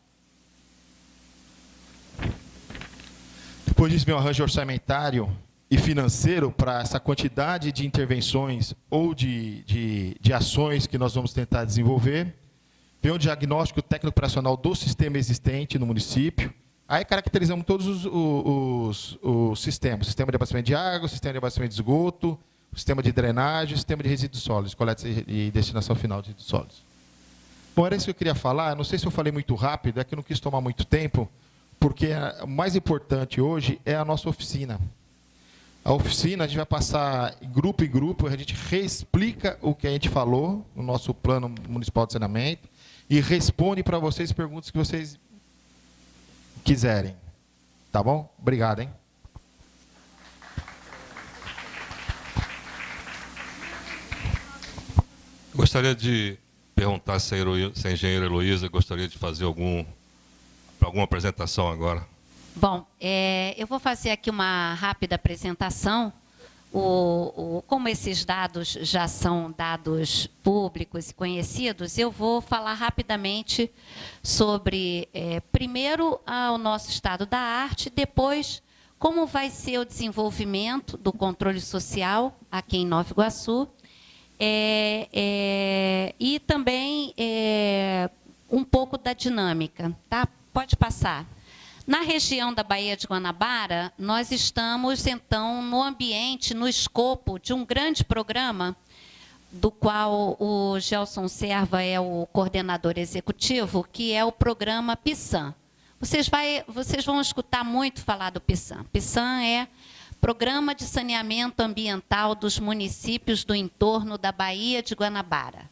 Depois disso vem o arranjo orçamentário e financeiro para essa quantidade de intervenções ou de ações que nós vamos tentar desenvolver. Vem o diagnóstico técnico operacional do sistema existente no município. Aí caracterizamos todos os sistemas. Sistema de abastecimento de água, sistema de abastecimento de esgoto, sistema de drenagem, sistema de resíduos sólidos, coleta e destinação final de resíduos sólidos. Bom, era isso que eu queria falar. Não sei se eu falei muito rápido, é que eu não quis tomar muito tempo, porque o mais importante hoje é a nossa oficina. A oficina, a gente vai passar grupo em grupo, a gente reexplica o que a gente falou no nosso plano municipal de saneamento e responde para vocês perguntas que vocês quiserem. Tá bom? Obrigado, hein? Gostaria de perguntar se a engenheira Heloísa gostaria de fazer alguma apresentação agora. Bom, eu vou fazer aqui uma rápida apresentação. Como esses dados já são dados públicos e conhecidos, eu vou falar rapidamente sobre, primeiro, o nosso estado da arte, depois, como vai ser o desenvolvimento do controle social aqui em Nova Iguaçu, e também um pouco da dinâmica. Tá? Pode passar. Na região da Baía de Guanabara, nós estamos, então, no ambiente, no escopo de um grande programa, do qual o Gelson Serva é o coordenador executivo, que é o programa PISAM. Vocês vão escutar muito falar do PISAM. PISAM é Programa de Saneamento Ambiental dos Municípios do Entorno da Baía de Guanabara.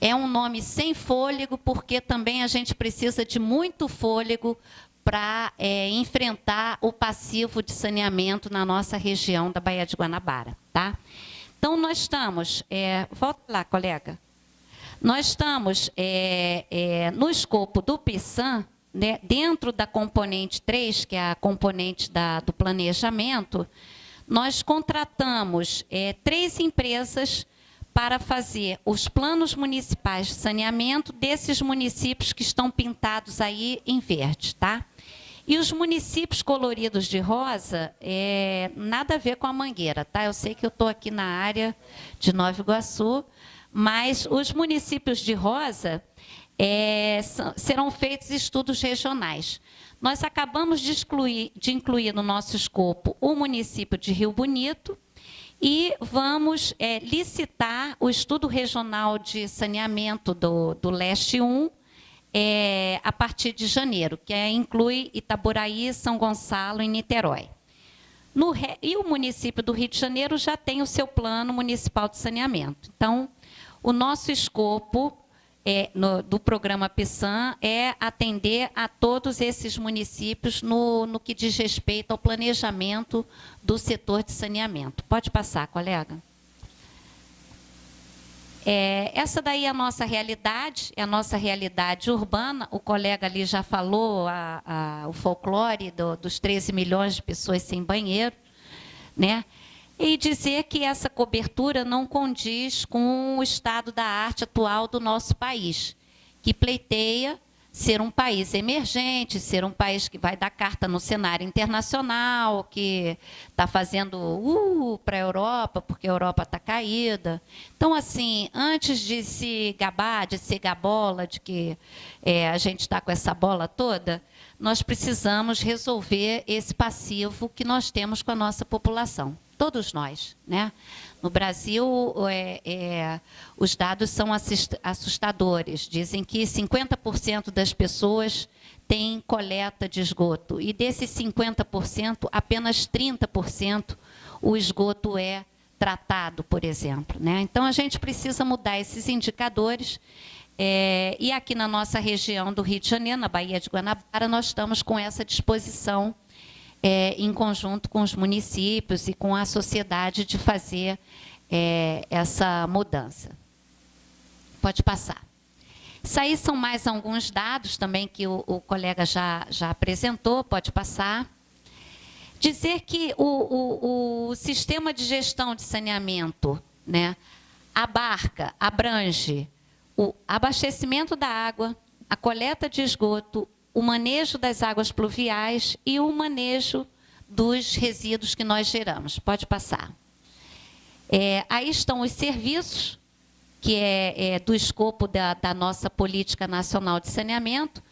É um nome sem fôlego, porque também a gente precisa de muito fôlego para enfrentar o passivo de saneamento na nossa região da Baía de Guanabara. Tá? Então, nós estamos... volta lá, colega. Nós estamos no escopo do PISAM, né, dentro da componente 3, que é a componente do planejamento, nós contratamos 3 empresas para fazer os planos municipais de saneamento desses municípios que estão pintados aí em verde. Tá? E os municípios coloridos de rosa, nada a ver com a Mangueira. Tá? Eu sei que eu estou aqui na área de Nova Iguaçu, mas os municípios de rosa serão feitos estudos regionais. Nós acabamos de incluir no nosso escopo o município de Rio Bonito e vamos licitar o estudo regional de saneamento do Leste 1 a partir de janeiro, que inclui Itaboraí, São Gonçalo e Niterói. E o município do Rio de Janeiro já tem o seu plano municipal de saneamento. Então, o nosso escopo do programa PISAM é atender a todos esses municípios no que diz respeito ao planejamento do setor de saneamento. Pode passar, colega. Essa daí é a nossa realidade urbana. O colega ali já falou o folclore dos 13 milhões de pessoas sem banheiro, né? E dizer que essa cobertura não condiz com o estado da arte atual do nosso país, que pleiteia ser um país emergente, ser um país que vai dar carta no cenário internacional, que está fazendo para a Europa, porque a Europa está caída. Então, assim, antes de se gabar, de ser gabola, de que a gente está com essa bola toda, nós precisamos resolver esse passivo que nós temos com a nossa população. Todos nós, né? No Brasil, os dados são assustadores. Dizem que 50% das pessoas têm coleta de esgoto. E desses 50%, apenas 30% o esgoto é tratado, por exemplo. Né? Então, a gente precisa mudar esses indicadores. E aqui na nossa região do Rio de Janeiro, na Baía de Guanabara, nós estamos com essa disposição em conjunto com os municípios e com a sociedade de fazer essa mudança. Pode passar. Isso aí são mais alguns dados também que o colega já apresentou, pode passar. Dizer que o sistema de gestão de saneamento, né, abrange o abastecimento da água, a coleta de esgoto, o manejo das águas pluviais e o manejo dos resíduos que nós geramos. Pode passar. Aí estão os serviços, que é do escopo da nossa Política Nacional de Saneamento,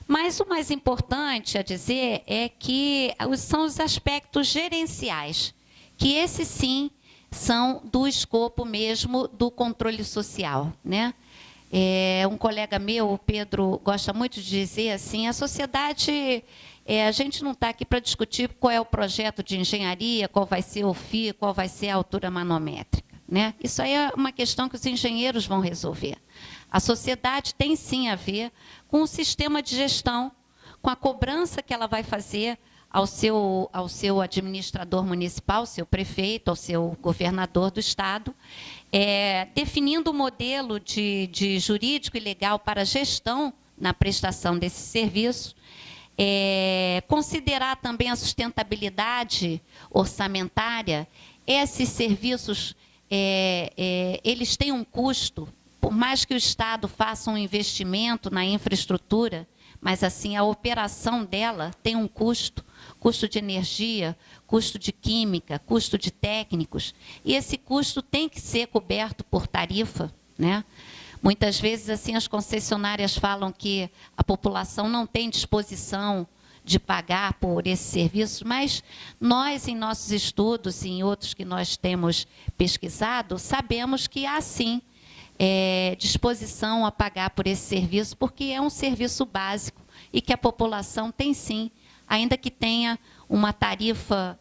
mas o mais importante a dizer é que são os aspectos gerenciais, que esses sim são do escopo mesmo do controle social, né? Um colega meu, o Pedro, gosta muito de dizer assim, a sociedade, a gente não está aqui para discutir qual é o projeto de engenharia, qual vai ser o FII, qual vai ser a altura manométrica, né? Isso aí é uma questão que os engenheiros vão resolver. A sociedade tem sim a ver com o sistema de gestão, com a cobrança que ela vai fazer ao seu administrador municipal, ao seu prefeito, ao seu governador do estado, definindo o modelo de jurídico e legal para a gestão na prestação desse serviço, considerar também a sustentabilidade orçamentária. Esses serviços, eles têm um custo, por mais que o Estado faça um investimento na infraestrutura, mas assim a operação dela tem um custo de energia, custo de química, custo de técnicos, e esse custo tem que ser coberto por tarifa, né? Muitas vezes assim as concessionárias falam que a população não tem disposição de pagar por esse serviço, mas nós, em nossos estudos e em outros que nós temos pesquisado, sabemos que há sim disposição a pagar por esse serviço, porque é um serviço básico e que a população tem sim, ainda que tenha uma tarifa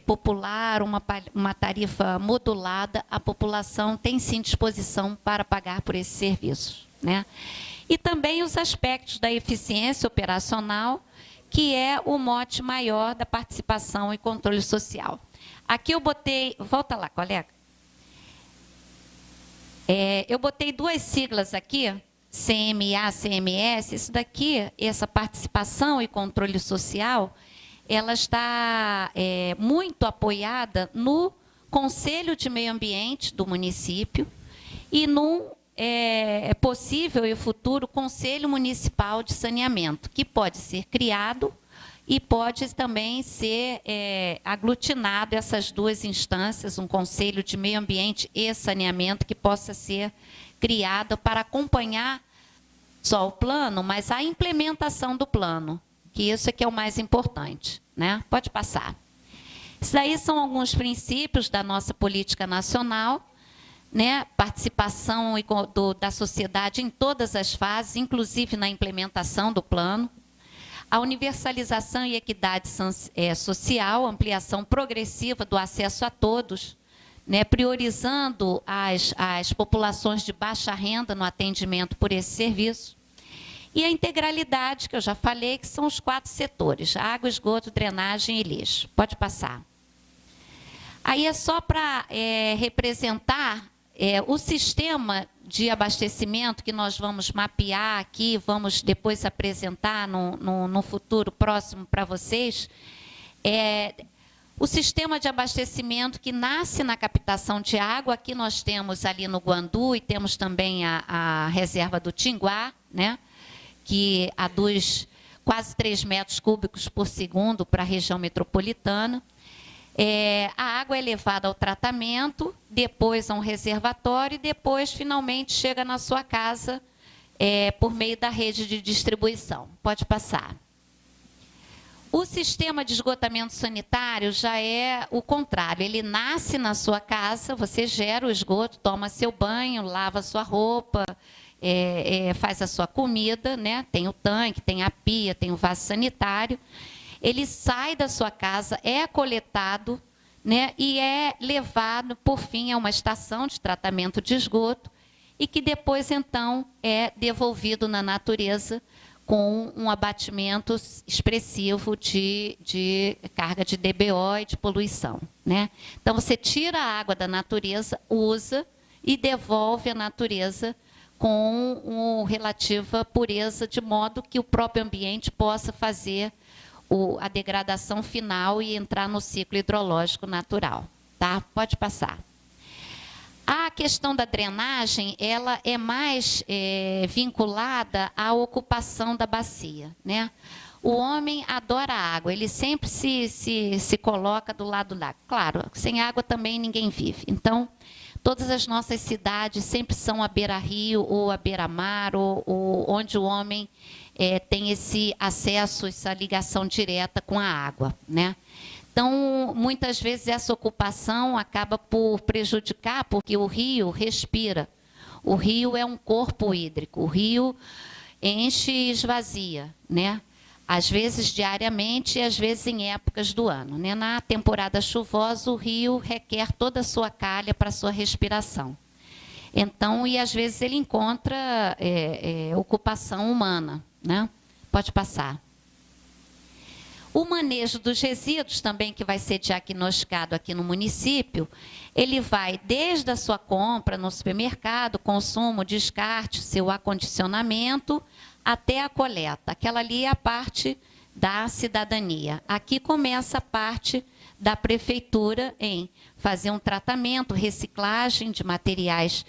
popular, uma tarifa modulada, a população tem sim disposição para pagar por esses serviços, né? E também os aspectos da eficiência operacional, que é o mote maior da participação e controle social. Aqui eu botei, volta lá, colega. Eu botei duas siglas aqui, CMA, CMS. Isso daqui, essa participação e controle social, ela está muito apoiada no Conselho de Meio Ambiente do município e no possível e futuro Conselho Municipal de Saneamento, que pode ser criado e pode também ser aglutinado essas duas instâncias, um Conselho de Meio Ambiente e Saneamento que possa ser criado para acompanhar só o plano, mas a implementação do plano, que isso é que é o mais importante, né? Pode passar. Isso daí são alguns princípios da nossa política nacional, né? Participação da sociedade em todas as fases, inclusive na implementação do plano. A universalização e equidade social, ampliação progressiva do acesso a todos, né, priorizando as populações de baixa renda no atendimento por esse serviço. E a integralidade, que eu já falei, que são os 4 setores: água, esgoto, drenagem e lixo. Pode passar. Aí é só para representar o sistema de abastecimento que nós vamos mapear aqui, vamos depois apresentar no futuro próximo para vocês. O sistema de abastecimento que nasce na captação de água, aqui nós temos ali no Guandu e temos também a reserva do Tinguá, né, que aduz quase 3 metros cúbicos por segundo para a região metropolitana. A água é levada ao tratamento, depois a um reservatório e depois, finalmente, chega na sua casa por meio da rede de distribuição. Pode passar. O sistema de esgotamento sanitário já é o contrário. Ele nasce na sua casa, você gera o esgoto, toma seu banho, lava sua roupa, faz a sua comida, né? Tem o tanque, tem a pia, tem o vaso sanitário. Ele sai da sua casa, é coletado, né, e é levado, por fim, a uma estação de tratamento de esgoto e que depois, então, é devolvido na natureza com um abatimento expressivo de carga de DBO e de poluição, né? Então, você tira a água da natureza, usa e devolve à natureza com relativa pureza, de modo que o próprio ambiente possa fazer a degradação final e entrar no ciclo hidrológico natural. Tá? Pode passar. A questão da drenagem, ela é mais vinculada à ocupação da bacia, né? O homem adora a água, ele sempre se coloca do lado da água. Claro, sem água também ninguém vive. Então, todas as nossas cidades sempre são à beira-rio ou à beira-mar, ou onde o homem tem esse acesso, essa ligação direta com a água, né? Então, muitas vezes essa ocupação acaba por prejudicar, porque o rio respira. O rio é um corpo hídrico, o rio enche e esvazia, né? Às vezes diariamente e às vezes em épocas do ano, né? Na temporada chuvosa, o rio requer toda a sua calha para a sua respiração. Então, e às vezes ele encontra ocupação humana, né? Pode passar. O manejo dos resíduos também, que vai ser diagnosticado aqui no município, ele vai desde a sua compra no supermercado, consumo, descarte, seu acondicionamento, até a coleta. Aquela ali é a parte da cidadania. Aqui começa a parte da prefeitura em fazer um tratamento, reciclagem de materiais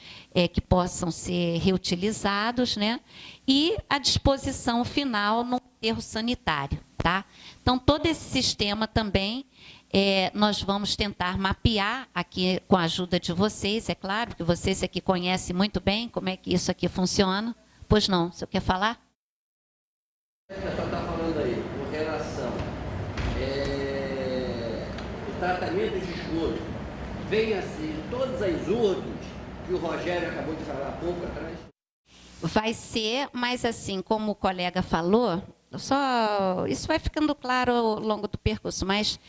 que possam ser reutilizados, né? E a disposição final no aterro sanitário, tá? Então, todo esse sistema também nós vamos tentar mapear aqui com a ajuda de vocês, é claro, que vocês aqui conhecem muito bem como é que isso aqui funciona. Pois não, o senhor quer falar? O senhor está falando aí, com relação ao tratamento de esgoto, vem assim, todas as urnas que o Rogério acabou de falar há pouco atrás? Vai ser, mas assim, como o colega falou, isso vai ficando claro ao longo do percurso, mas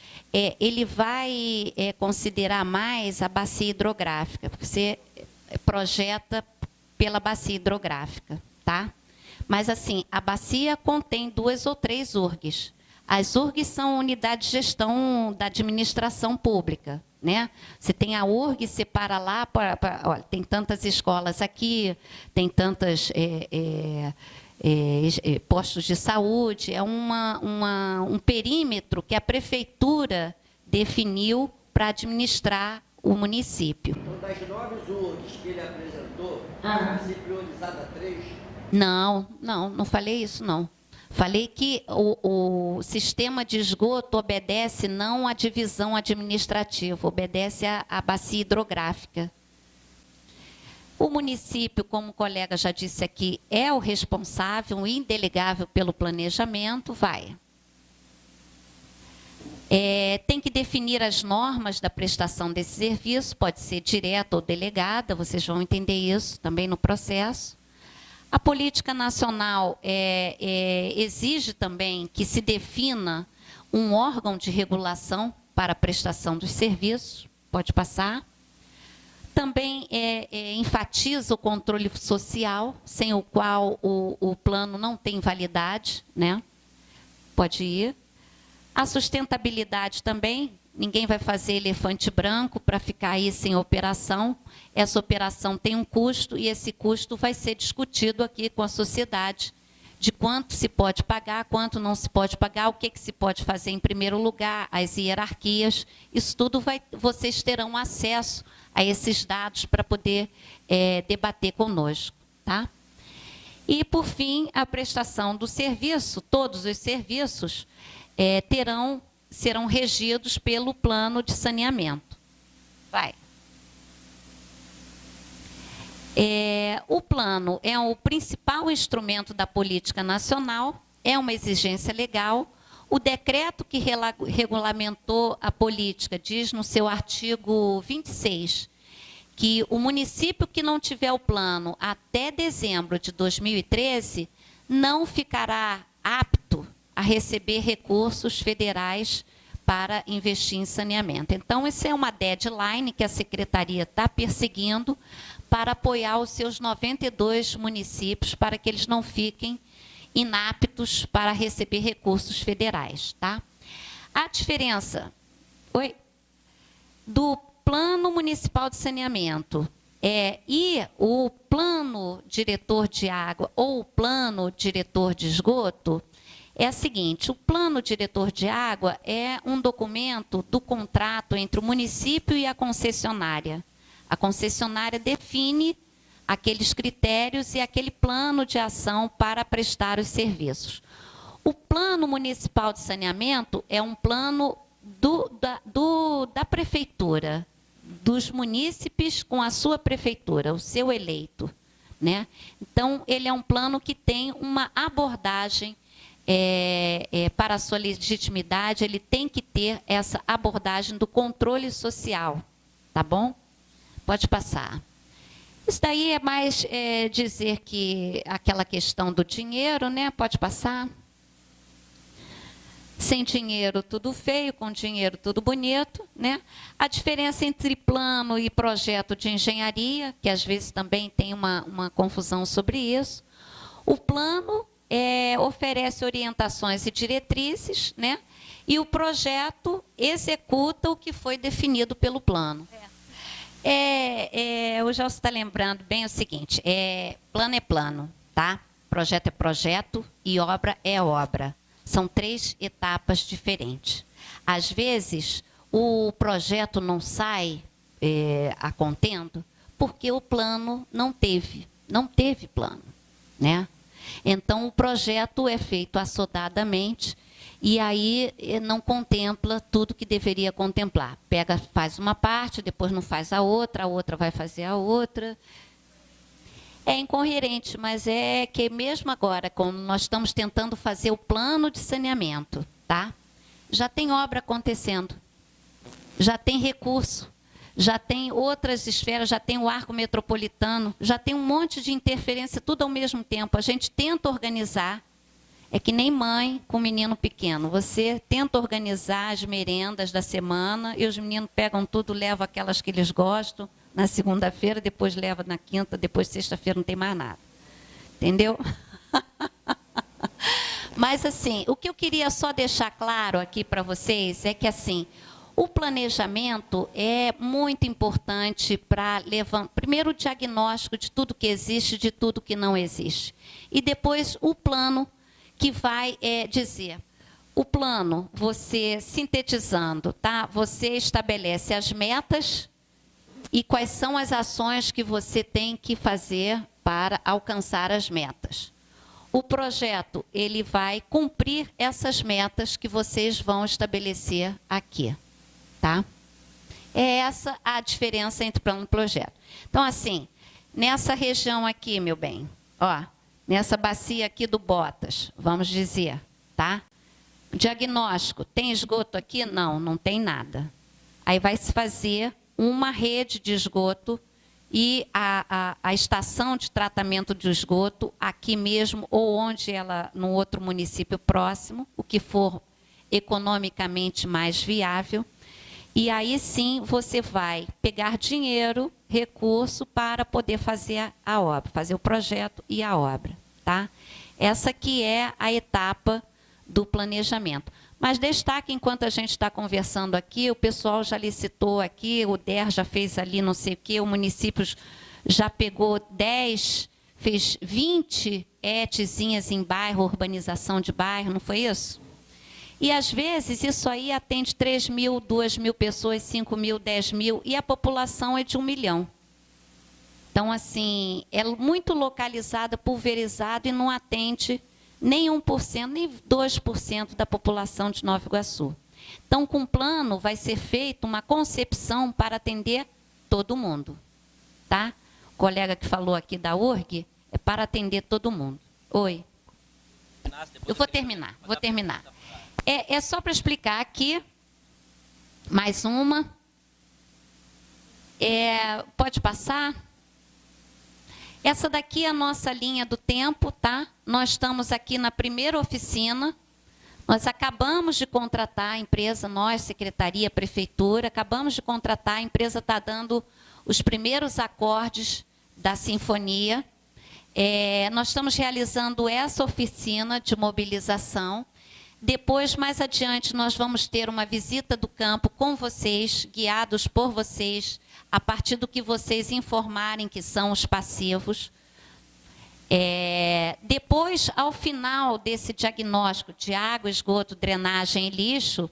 ele vai considerar mais a bacia hidrográfica, porque você projeta pela bacia hidrográfica, tá? Mas assim, a bacia contém 2 ou 3 URGs. As URGs são unidades de gestão da administração pública, né? Você tem a URG, separa lá, olha, tem tantas escolas aqui, tem tantas postos de saúde, é um perímetro que a prefeitura definiu para administrar o município. Então, das 9 URGs que ele apresentou, vai ser priorizada 3? Não falei isso, não. Falei que o sistema de esgoto obedece não à divisão administrativa, obedece à bacia hidrográfica. O município, como o colega já disse aqui, é o responsável, o indelegável pelo planejamento, vai. Tem que definir as normas da prestação desse serviço, pode ser direta ou delegada, vocês vão entender isso também no processo. A política nacional exige também que se defina um órgão de regulação para a prestação dos serviços, pode passar. Também enfatiza o controle social, sem o qual o plano não tem validade, né? Pode ir. A sustentabilidade também, ninguém vai fazer elefante branco para ficar aí sem operação. Essa operação tem um custo e esse custo vai ser discutido aqui com a sociedade, de quanto se pode pagar, quanto não se pode pagar, o que se pode fazer em primeiro lugar, as hierarquias. Isso tudo vocês terão acesso a esses dados para poder debater conosco, tá? E, por fim, a prestação do serviço, todos os serviços serão regidos pelo plano de saneamento. Vai. O plano é o principal instrumento da política nacional, é uma exigência legal. O decreto que regulamentou a política diz no seu artigo 26 que o município que não tiver o plano até dezembro de 2013 não ficará apto a receber recursos federais para investir em saneamento. Então, essa é uma deadline que a Secretaria está perseguindo para apoiar os seus 92 municípios, para que eles não fiquem inaptos para receber recursos federais, tá? A diferença do Plano Municipal de Saneamento e o Plano Diretor de Água ou o Plano Diretor de Esgoto é a seguinte: o Plano Diretor de Água é um documento do contrato entre o município e a concessionária. A concessionária define aqueles critérios e aquele plano de ação para prestar os serviços. O Plano Municipal de Saneamento é um plano da prefeitura, dos munícipes com a sua prefeitura, o seu eleito, né? Então, ele é um plano que tem uma abordagem para a sua legitimidade, ele tem que ter essa abordagem do controle social, tá bom? Pode passar. Isso daí é mais dizer que aquela questão do dinheiro, né? Pode passar. Sem dinheiro tudo feio, com dinheiro tudo bonito, né? A diferença entre plano e projeto de engenharia, que às vezes também tem uma confusão sobre isso. O plano oferece orientações e diretrizes, né? E o projeto executa o que foi definido pelo plano. O Gelson está lembrando bem o seguinte, plano é plano, tá? Projeto é projeto e obra é obra. São 3 etapas diferentes. Às vezes, o projeto não sai a contento porque o plano não teve plano, né? Então, o projeto é feito assodadamente e aí não contempla tudo que deveria contemplar. Faz uma parte, depois não faz a outra vai fazer a outra. É incoerente, mas é que mesmo agora, como nós estamos tentando fazer o plano de saneamento, tá? Já tem obra acontecendo, já tem recurso, já tem outras esferas, já tem o arco metropolitano, já tem um monte de interferência, tudo ao mesmo tempo. A gente tenta organizar, é que nem mãe com menino pequeno. Você tenta organizar as merendas da semana e os meninos pegam tudo, levam aquelas que eles gostam, na segunda-feira, depois leva na quinta, depois sexta-feira não tem mais nada. Entendeu? Mas, assim, o que eu queria só deixar claro aqui para vocês é que, assim, o planejamento é muito importante para levar, primeiro, o diagnóstico de tudo que existe, de tudo que não existe. E depois o plano que vai dizer. O plano, você, sintetizando, tá? Você estabelece as metas e quais são as ações que você tem que fazer para alcançar as metas. O projeto, ele vai cumprir essas metas que vocês vão estabelecer aqui, tá? É essa a diferença entre plano e projeto. Então, assim, nessa região aqui, meu bem, ó, nessa bacia aqui do Botas, vamos dizer, tá? Diagnóstico, tem esgoto aqui? Não, não tem nada. Aí vai se fazer uma rede de esgoto e a estação de tratamento de esgoto aqui mesmo ou onde ela, no outro município próximo, o que for economicamente mais viável. E aí sim você vai pegar dinheiro, recurso para poder fazer a obra, fazer o projeto e a obra, tá? Essa que é a etapa do planejamento. Mas destaque, enquanto a gente está conversando aqui, o pessoal já licitou aqui, o DER já fez ali não sei o quê, o município já pegou 10, fez 20 ETzinhas em bairro, urbanização de bairro, não foi isso? E, às vezes, isso aí atende 3 mil, 2 mil pessoas, 5 mil, 10 mil, e a população é de 1 milhão. Então, assim, é muito localizada, pulverizada e não atende nem 1%, nem 2% da população de Nova Iguaçu. Então, com o plano, vai ser feita uma concepção para atender todo mundo. Tá? O colega que falou aqui da URG é para atender todo mundo. Oi. Eu vou terminar, vou terminar. É só para explicar aqui, mais uma. Pode passar? Essa daqui é a nossa linha do tempo, tá? Nós estamos aqui na primeira oficina, nós acabamos de contratar a empresa, nós, Secretaria, Prefeitura, acabamos de contratar, a empresa está dando os primeiros acordes da sinfonia. Nós estamos realizando essa oficina de mobilização. Depois, mais adiante, nós vamos ter uma visita do campo com vocês, guiados por vocês, a partir do que vocês informarem que são os passivos. Depois, ao final desse diagnóstico de água, esgoto, drenagem e lixo,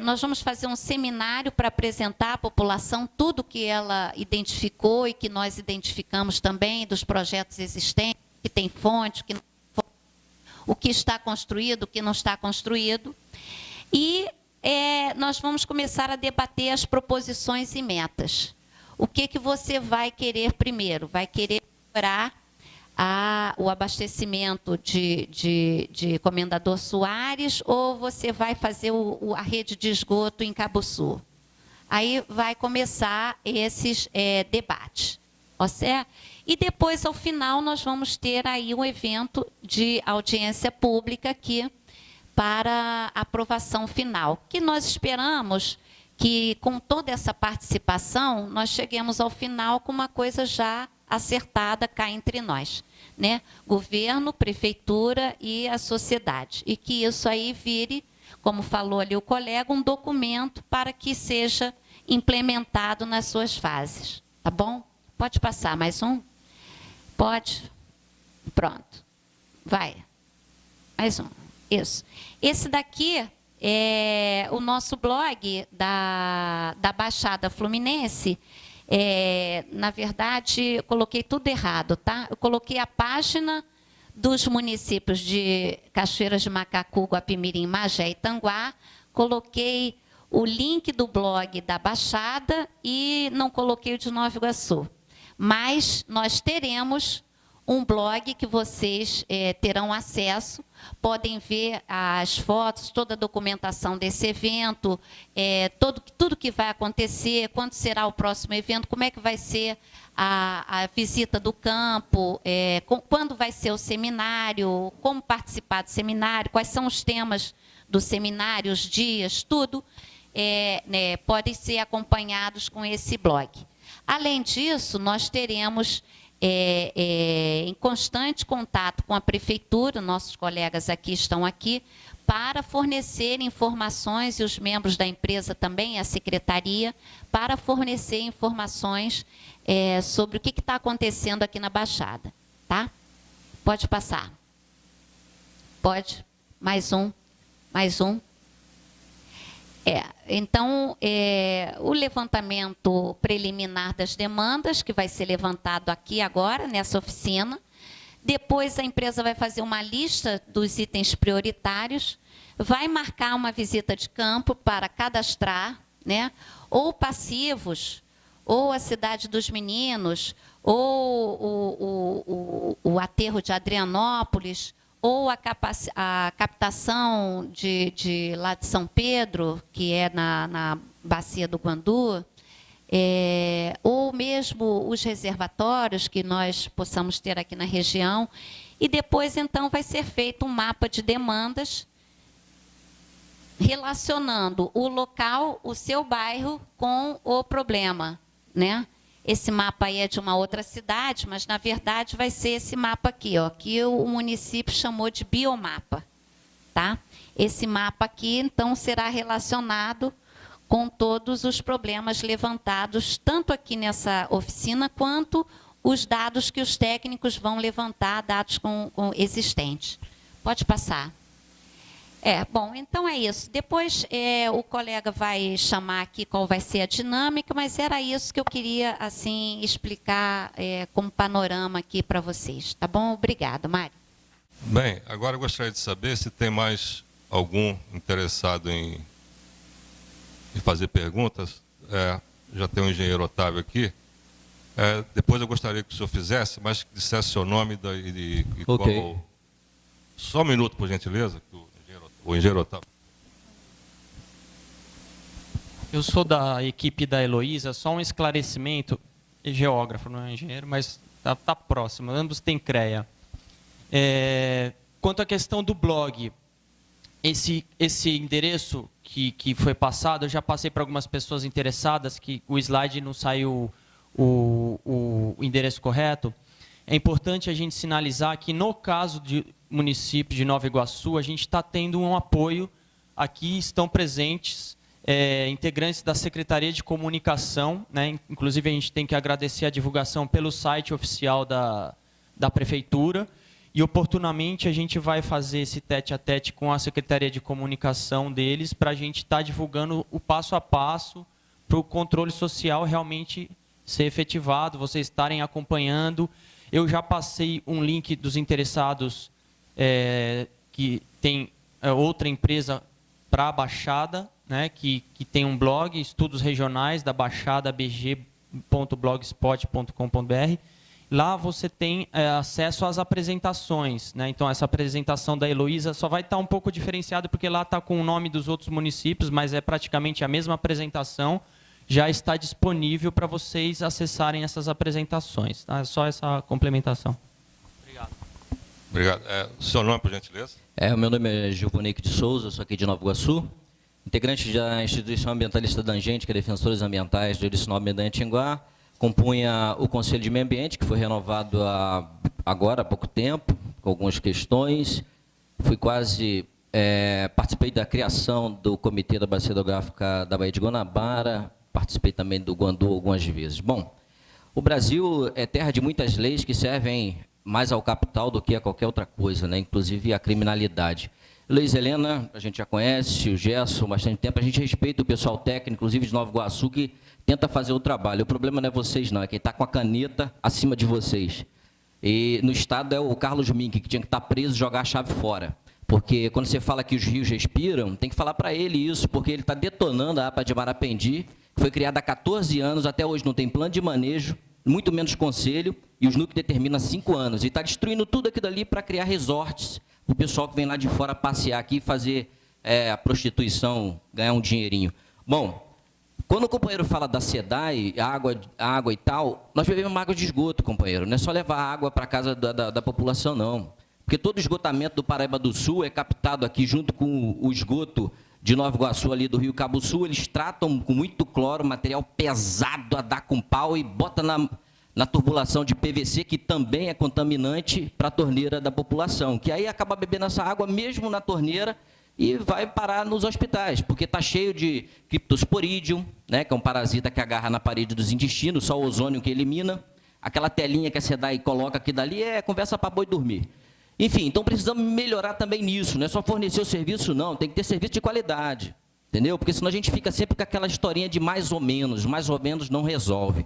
nós vamos fazer um seminário para apresentar à população tudo que ela identificou e que nós identificamos também dos projetos existentes, que tem fonte, que não tem fonte. o que está construído, o que não está construído. E nós vamos começar a debater as proposições e metas. O que você vai querer primeiro? Vai querer melhorar o abastecimento de Comendador Soares ou você vai fazer a rede de esgoto em Cabo Sul? Aí vai começar esses debates. Certo? E depois, ao final, nós vamos ter aí um evento de audiência pública aqui para aprovação final, que nós esperamos que, com toda essa participação, nós cheguemos ao final com uma coisa já acertada cá entre nós, né? Governo, prefeitura e a sociedade. E que isso aí vire, como falou ali o colega, um documento para que seja implementado nas suas fases. Tá bom? Pode passar mais um? Pode? Pronto. Vai. Mais um. Isso. Esse daqui é o nosso blog da Baixada Fluminense. Na verdade, eu coloquei tudo errado, tá? Eu coloquei a página dos municípios de Cachoeiras de Macacu, Guapimirim, Magé e Tanguá. Coloquei o link do blog da Baixada e não coloquei o de Nova Iguaçu. Mas nós teremos um blog que vocês terão acesso, podem ver as fotos, toda a documentação desse evento, tudo que vai acontecer, quando será o próximo evento, como é que vai ser a visita do campo, quando vai ser o seminário, como participar do seminário, quais são os temas do seminário, os dias, tudo, podem ser acompanhados com esse blog. Além disso, nós teremos em constante contato com a prefeitura, nossos colegas aqui estão aqui, para fornecer informações, e os membros da empresa também, a secretaria, para fornecer informações sobre o que está acontecendo aqui na Baixada. Tá? Pode passar. Pode. Mais um. Mais um. Então, o levantamento preliminar das demandas, que vai ser levantado aqui agora, nessa oficina. Depois, a empresa vai fazer uma lista dos itens prioritários, vai marcar uma visita de campo para cadastrar, né, ou passivos, ou a Cidade dos Meninos, ou o aterro de Adrianópolis, ou a captação lá de São Pedro, que é na bacia do Guandu, ou mesmo os reservatórios que nós possamos ter aqui na região. E depois, então, vai ser feito um mapa de demandas relacionando o local, o seu bairro, com o problema, né? Esse mapa aí é de uma outra cidade, mas, na verdade, vai ser esse mapa aqui, ó, que o município chamou de biomapa. Tá? Esse mapa aqui, então, será relacionado com todos os problemas levantados, tanto aqui nessa oficina, quanto os dados que os técnicos vão levantar, dados existentes. Pode passar. Bom, então é isso. Depois o colega vai chamar aqui qual vai ser a dinâmica, mas era isso que eu queria assim explicar como panorama aqui para vocês. Tá bom? Obrigada, Mário. Bem, agora eu gostaria de saber se tem mais algum interessado em fazer perguntas. Já tem o engenheiro Otávio aqui. Depois eu gostaria que o senhor fizesse, mas que dissesse seu nome e okay. qual... Só um minuto, por gentileza. O engenheiro Otávio. Eu sou da equipe da Heloísa, só um esclarecimento, geógrafo, não é engenheiro, mas está próximo, ambos têm CREA. Quanto à questão do blog, esse endereço que foi passado, eu já passei para algumas pessoas interessadas, que o slide não saiu o endereço correto. É importante a gente sinalizar que, no caso de município de Nova Iguaçu, a gente está tendo um apoio. Aqui estão presentes integrantes da Secretaria de Comunicação, né? Inclusive, a gente tem que agradecer a divulgação pelo site oficial da Prefeitura, e, oportunamente, a gente vai fazer esse tete-a-tete com a Secretaria de Comunicação deles, para a gente estar divulgando o passo a passo, para o controle social realmente ser efetivado, vocês estarem acompanhando. Eu já passei um link dos interessados que tem outra empresa para a Baixada, né, que tem um blog, Estudos Regionais da Baixada, bg.blogspot.com.br. Lá você tem acesso às apresentações, né? Então, essa apresentação da Heloísa só vai estar um pouco diferenciada, porque lá está com o nome dos outros municípios, mas é praticamente a mesma apresentação, já está disponível para vocês acessarem essas apresentações. Tá? É só essa complementação. Obrigado. Obrigado. O seu nome, por gentileza? O meu nome é Gilvonique de Souza, sou aqui de Nova Iguaçu, integrante da Instituição Ambientalista da Angente, que é Defensores Ambientais do Ericinó Almirante Tinguá. Compunha o Conselho de Meio Ambiente, que foi renovado agora há pouco tempo, com algumas questões. Participei da criação do Comitê da Bacia Hidrográfica da Baía de Guanabara, participei também do Guandu algumas vezes. Bom, o Brasil é terra de muitas leis que servem mais ao capital do que a qualquer outra coisa, né? Inclusive a criminalidade. Luiz Helena, a gente já conhece, o Gerson, há bastante tempo, a gente respeita o pessoal técnico, inclusive de Nova Iguaçu, que tenta fazer o trabalho. O problema não é vocês, não, é quem está com a caneta acima de vocês. E no Estado é o Carlos Mink, que tinha que estar preso e jogar a chave fora. Porque quando você fala que os rios respiram, tem que falar para ele isso, porque ele está detonando a APA de Marapendi, que foi criada há 14 anos, até hoje não tem plano de manejo, muito menos conselho, e os NUC determina 5 anos. E está destruindo tudo aquilo ali para criar resorts, o pessoal que vem lá de fora passear aqui e fazer a prostituição, ganhar um dinheirinho. Bom, quando o companheiro fala da SEDAI, água e tal, nós bebemos água de esgoto, companheiro. Não é só levar água para a casa da população, não. Porque todo esgotamento do Paraíba do Sul é captado aqui junto com o esgoto de Nova Iguaçu, ali do Rio Cabo Sul. Eles tratam com muito cloro, material pesado a dar com pau e bota na tubulação de PVC, que também é contaminante para a torneira da população, que aí acaba bebendo essa água mesmo na torneira e vai parar nos hospitais, porque está cheio de Cryptosporidium, né, que é um parasita que agarra na parede dos intestinos, só o ozônio que elimina. Aquela telinha que a SEDAI coloca aqui dali é conversa para boi dormir. Enfim, então precisamos melhorar também nisso, não é só fornecer o serviço, não, tem que ter serviço de qualidade, entendeu? Porque senão a gente fica sempre com aquela historinha de mais ou menos não resolve.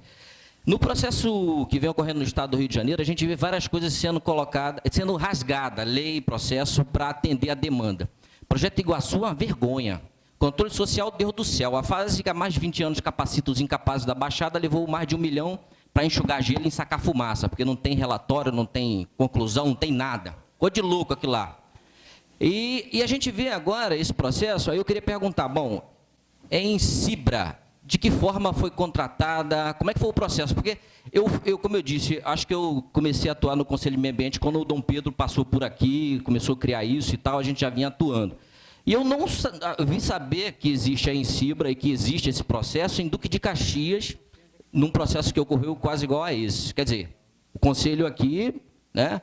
No processo que vem ocorrendo no estado do Rio de Janeiro, a gente vê várias coisas sendo rasgada, lei e processo, para atender a demanda. O Projeto Iguaçu é uma vergonha. Controle social, Deus do céu. A fase que há mais de 20 anos capacita os incapazes da Baixada levou mais de 1 milhão para enxugar gelo e sacar fumaça, porque não tem relatório, não tem conclusão, não tem nada. Ficou de louco aquilo lá. E a gente vê agora esse processo, aí eu queria perguntar, bom, em Cibra, de que forma foi contratada, como é que foi o processo? Porque eu, como eu disse, acho que eu comecei a atuar no Conselho de Meio Ambiente quando o Dom Pedro passou por aqui, começou a criar isso e tal, a gente já vinha atuando. E eu não vim saber que existe a Encibra e que existe esse processo em Duque de Caxias, num processo que ocorreu quase igual a esse. Quer dizer, o Conselho aqui, né,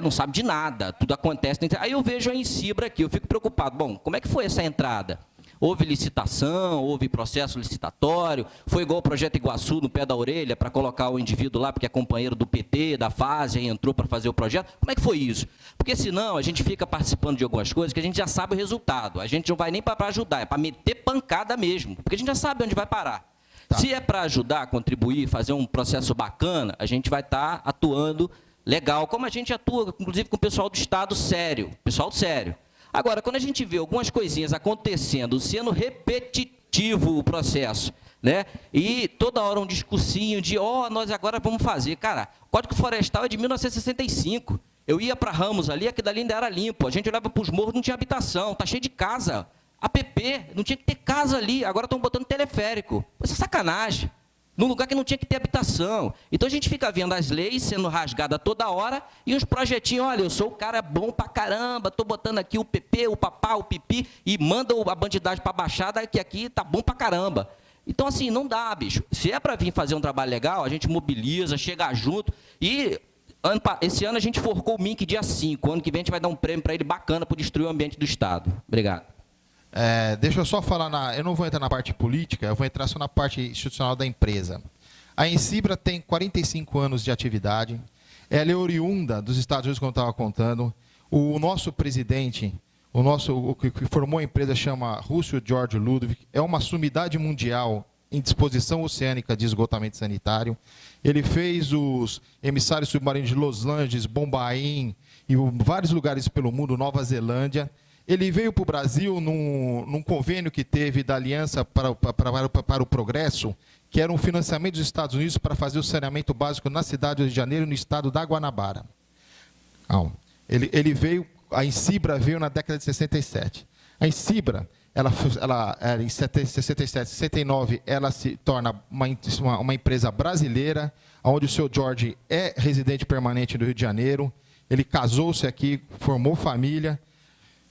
não sabe de nada, tudo acontece. Aí eu vejo a Encibra aqui, eu fico preocupado. Bom, como é que foi essa entrada? Houve licitação, houve processo licitatório, foi igual o Projeto Iguaçu no pé da orelha para colocar o indivíduo lá, porque é companheiro do PT, da fase, aí entrou para fazer o projeto. Como é que foi isso? Porque senão a gente fica participando de algumas coisas que a gente já sabe o resultado. A gente não vai nem para ajudar, é para meter pancada mesmo, porque a gente já sabe onde vai parar. Tá. Se é para ajudar, contribuir, fazer um processo bacana, a gente vai estar atuando legal, como a gente atua, inclusive, com o pessoal do Estado sério, pessoal sério. Agora, quando a gente vê algumas coisinhas acontecendo, sendo repetitivo o processo, né? E toda hora um discursinho de, nós agora vamos fazer. Cara, o Código Florestal é de 1965. Eu ia para Ramos ali, aquilo ali ainda era limpo. A gente olhava para os morros, não tinha habitação, tá cheio de casa. APP, não tinha que ter casa ali, agora estão botando teleférico. Isso é sacanagem. Num lugar que não tinha que ter habitação. Então a gente fica vendo as leis sendo rasgadas toda hora e uns projetinhos, olha, eu sou o cara bom pra caramba, estou botando aqui o PP, o papá, o pipi, e manda a bandidagem para a Baixada, que aqui tá bom pra caramba. Então, assim, não dá, bicho. Se é para vir fazer um trabalho legal, a gente mobiliza, chega junto. E esse ano a gente forcou o MINC dia 5. Ano que vem a gente vai dar um prêmio para ele bacana por destruir o ambiente do Estado. Obrigado. Deixa eu só falar, eu não vou entrar na parte política, eu vou entrar só na parte institucional da empresa. A Encibra tem 45 anos de atividade, ela é oriunda dos Estados Unidos, como eu estava contando. O nosso presidente, o que formou a empresa chama Russell George Ludwig, é uma sumidade mundial em disposição oceânica de esgotamento sanitário. Ele fez os emissários submarinos de Los Angeles, Bombaim e vários lugares pelo mundo, Nova Zelândia. Ele veio para o Brasil num convênio que teve da Aliança para o Progresso, que era um financiamento dos Estados Unidos para fazer o saneamento básico na cidade do Rio de Janeiro, no estado da Guanabara. Ele veio, a Insibra veio na década de 67. A Insibra, ela em 67, 69, ela se torna uma empresa brasileira, onde o seu Jorge é residente permanente do Rio de Janeiro. Ele casou-se aqui, formou família.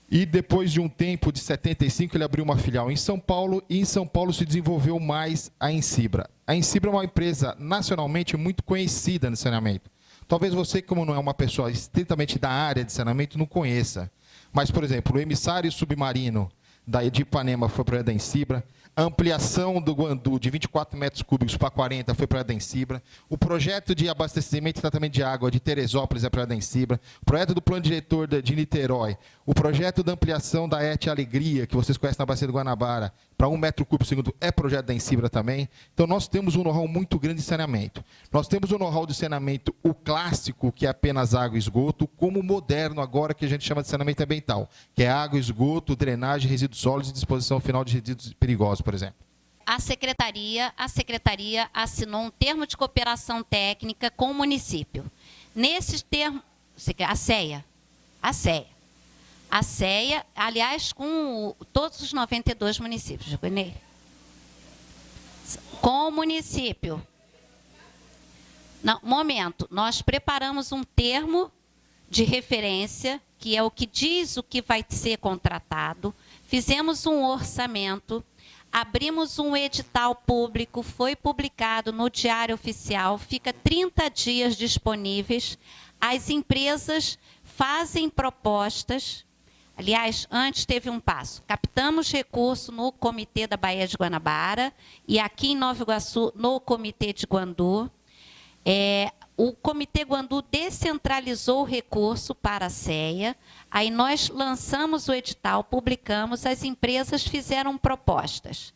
E depois de um tempo, de 75, ele abriu uma filial em São Paulo, e em São Paulo se desenvolveu mais a Insibra. A Insibra é uma empresa nacionalmente muito conhecida no saneamento. Talvez você, como não é uma pessoa estritamente da área de saneamento, não conheça. Mas, por exemplo, o emissário submarino de Ipanema foi para a da Insibra. A ampliação do Guandu de 24 metros cúbicos para 40 foi para a da Insibra. O projeto de abastecimento e tratamento de água de Teresópolis é para a da Insibra. O projeto do plano diretor de Niterói. O projeto da ampliação da ET Alegria, que vocês conhecem na Bacia do Guanabara, para 1 metro cúbico por segundo, é projeto da Insibra também. Então, nós temos um know-how muito grande de saneamento. Nós temos o know-how de saneamento, o clássico, que é apenas água e esgoto, como o moderno agora, que a gente chama de saneamento ambiental, que é água, esgoto, drenagem, resíduos sólidos e disposição final de resíduos perigosos, por exemplo. A secretaria assinou um termo de cooperação técnica com o município. Nesse termo, a CEA, aliás, com todos os 92 municípios, com o município. Não, momento, nós preparamos um termo de referência, que é o que diz o que vai ser contratado, fizemos um orçamento, abrimos um edital público, foi publicado no Diário Oficial, fica 30 dias disponíveis, as empresas fazem propostas. Aliás, antes teve um passo. Captamos recurso no Comitê da Baía de Guanabara e aqui em Nova Iguaçu, no Comitê de Guandu. O Comitê Guandu descentralizou o recurso para a CEA. Aí nós lançamos o edital, publicamos, as empresas fizeram propostas.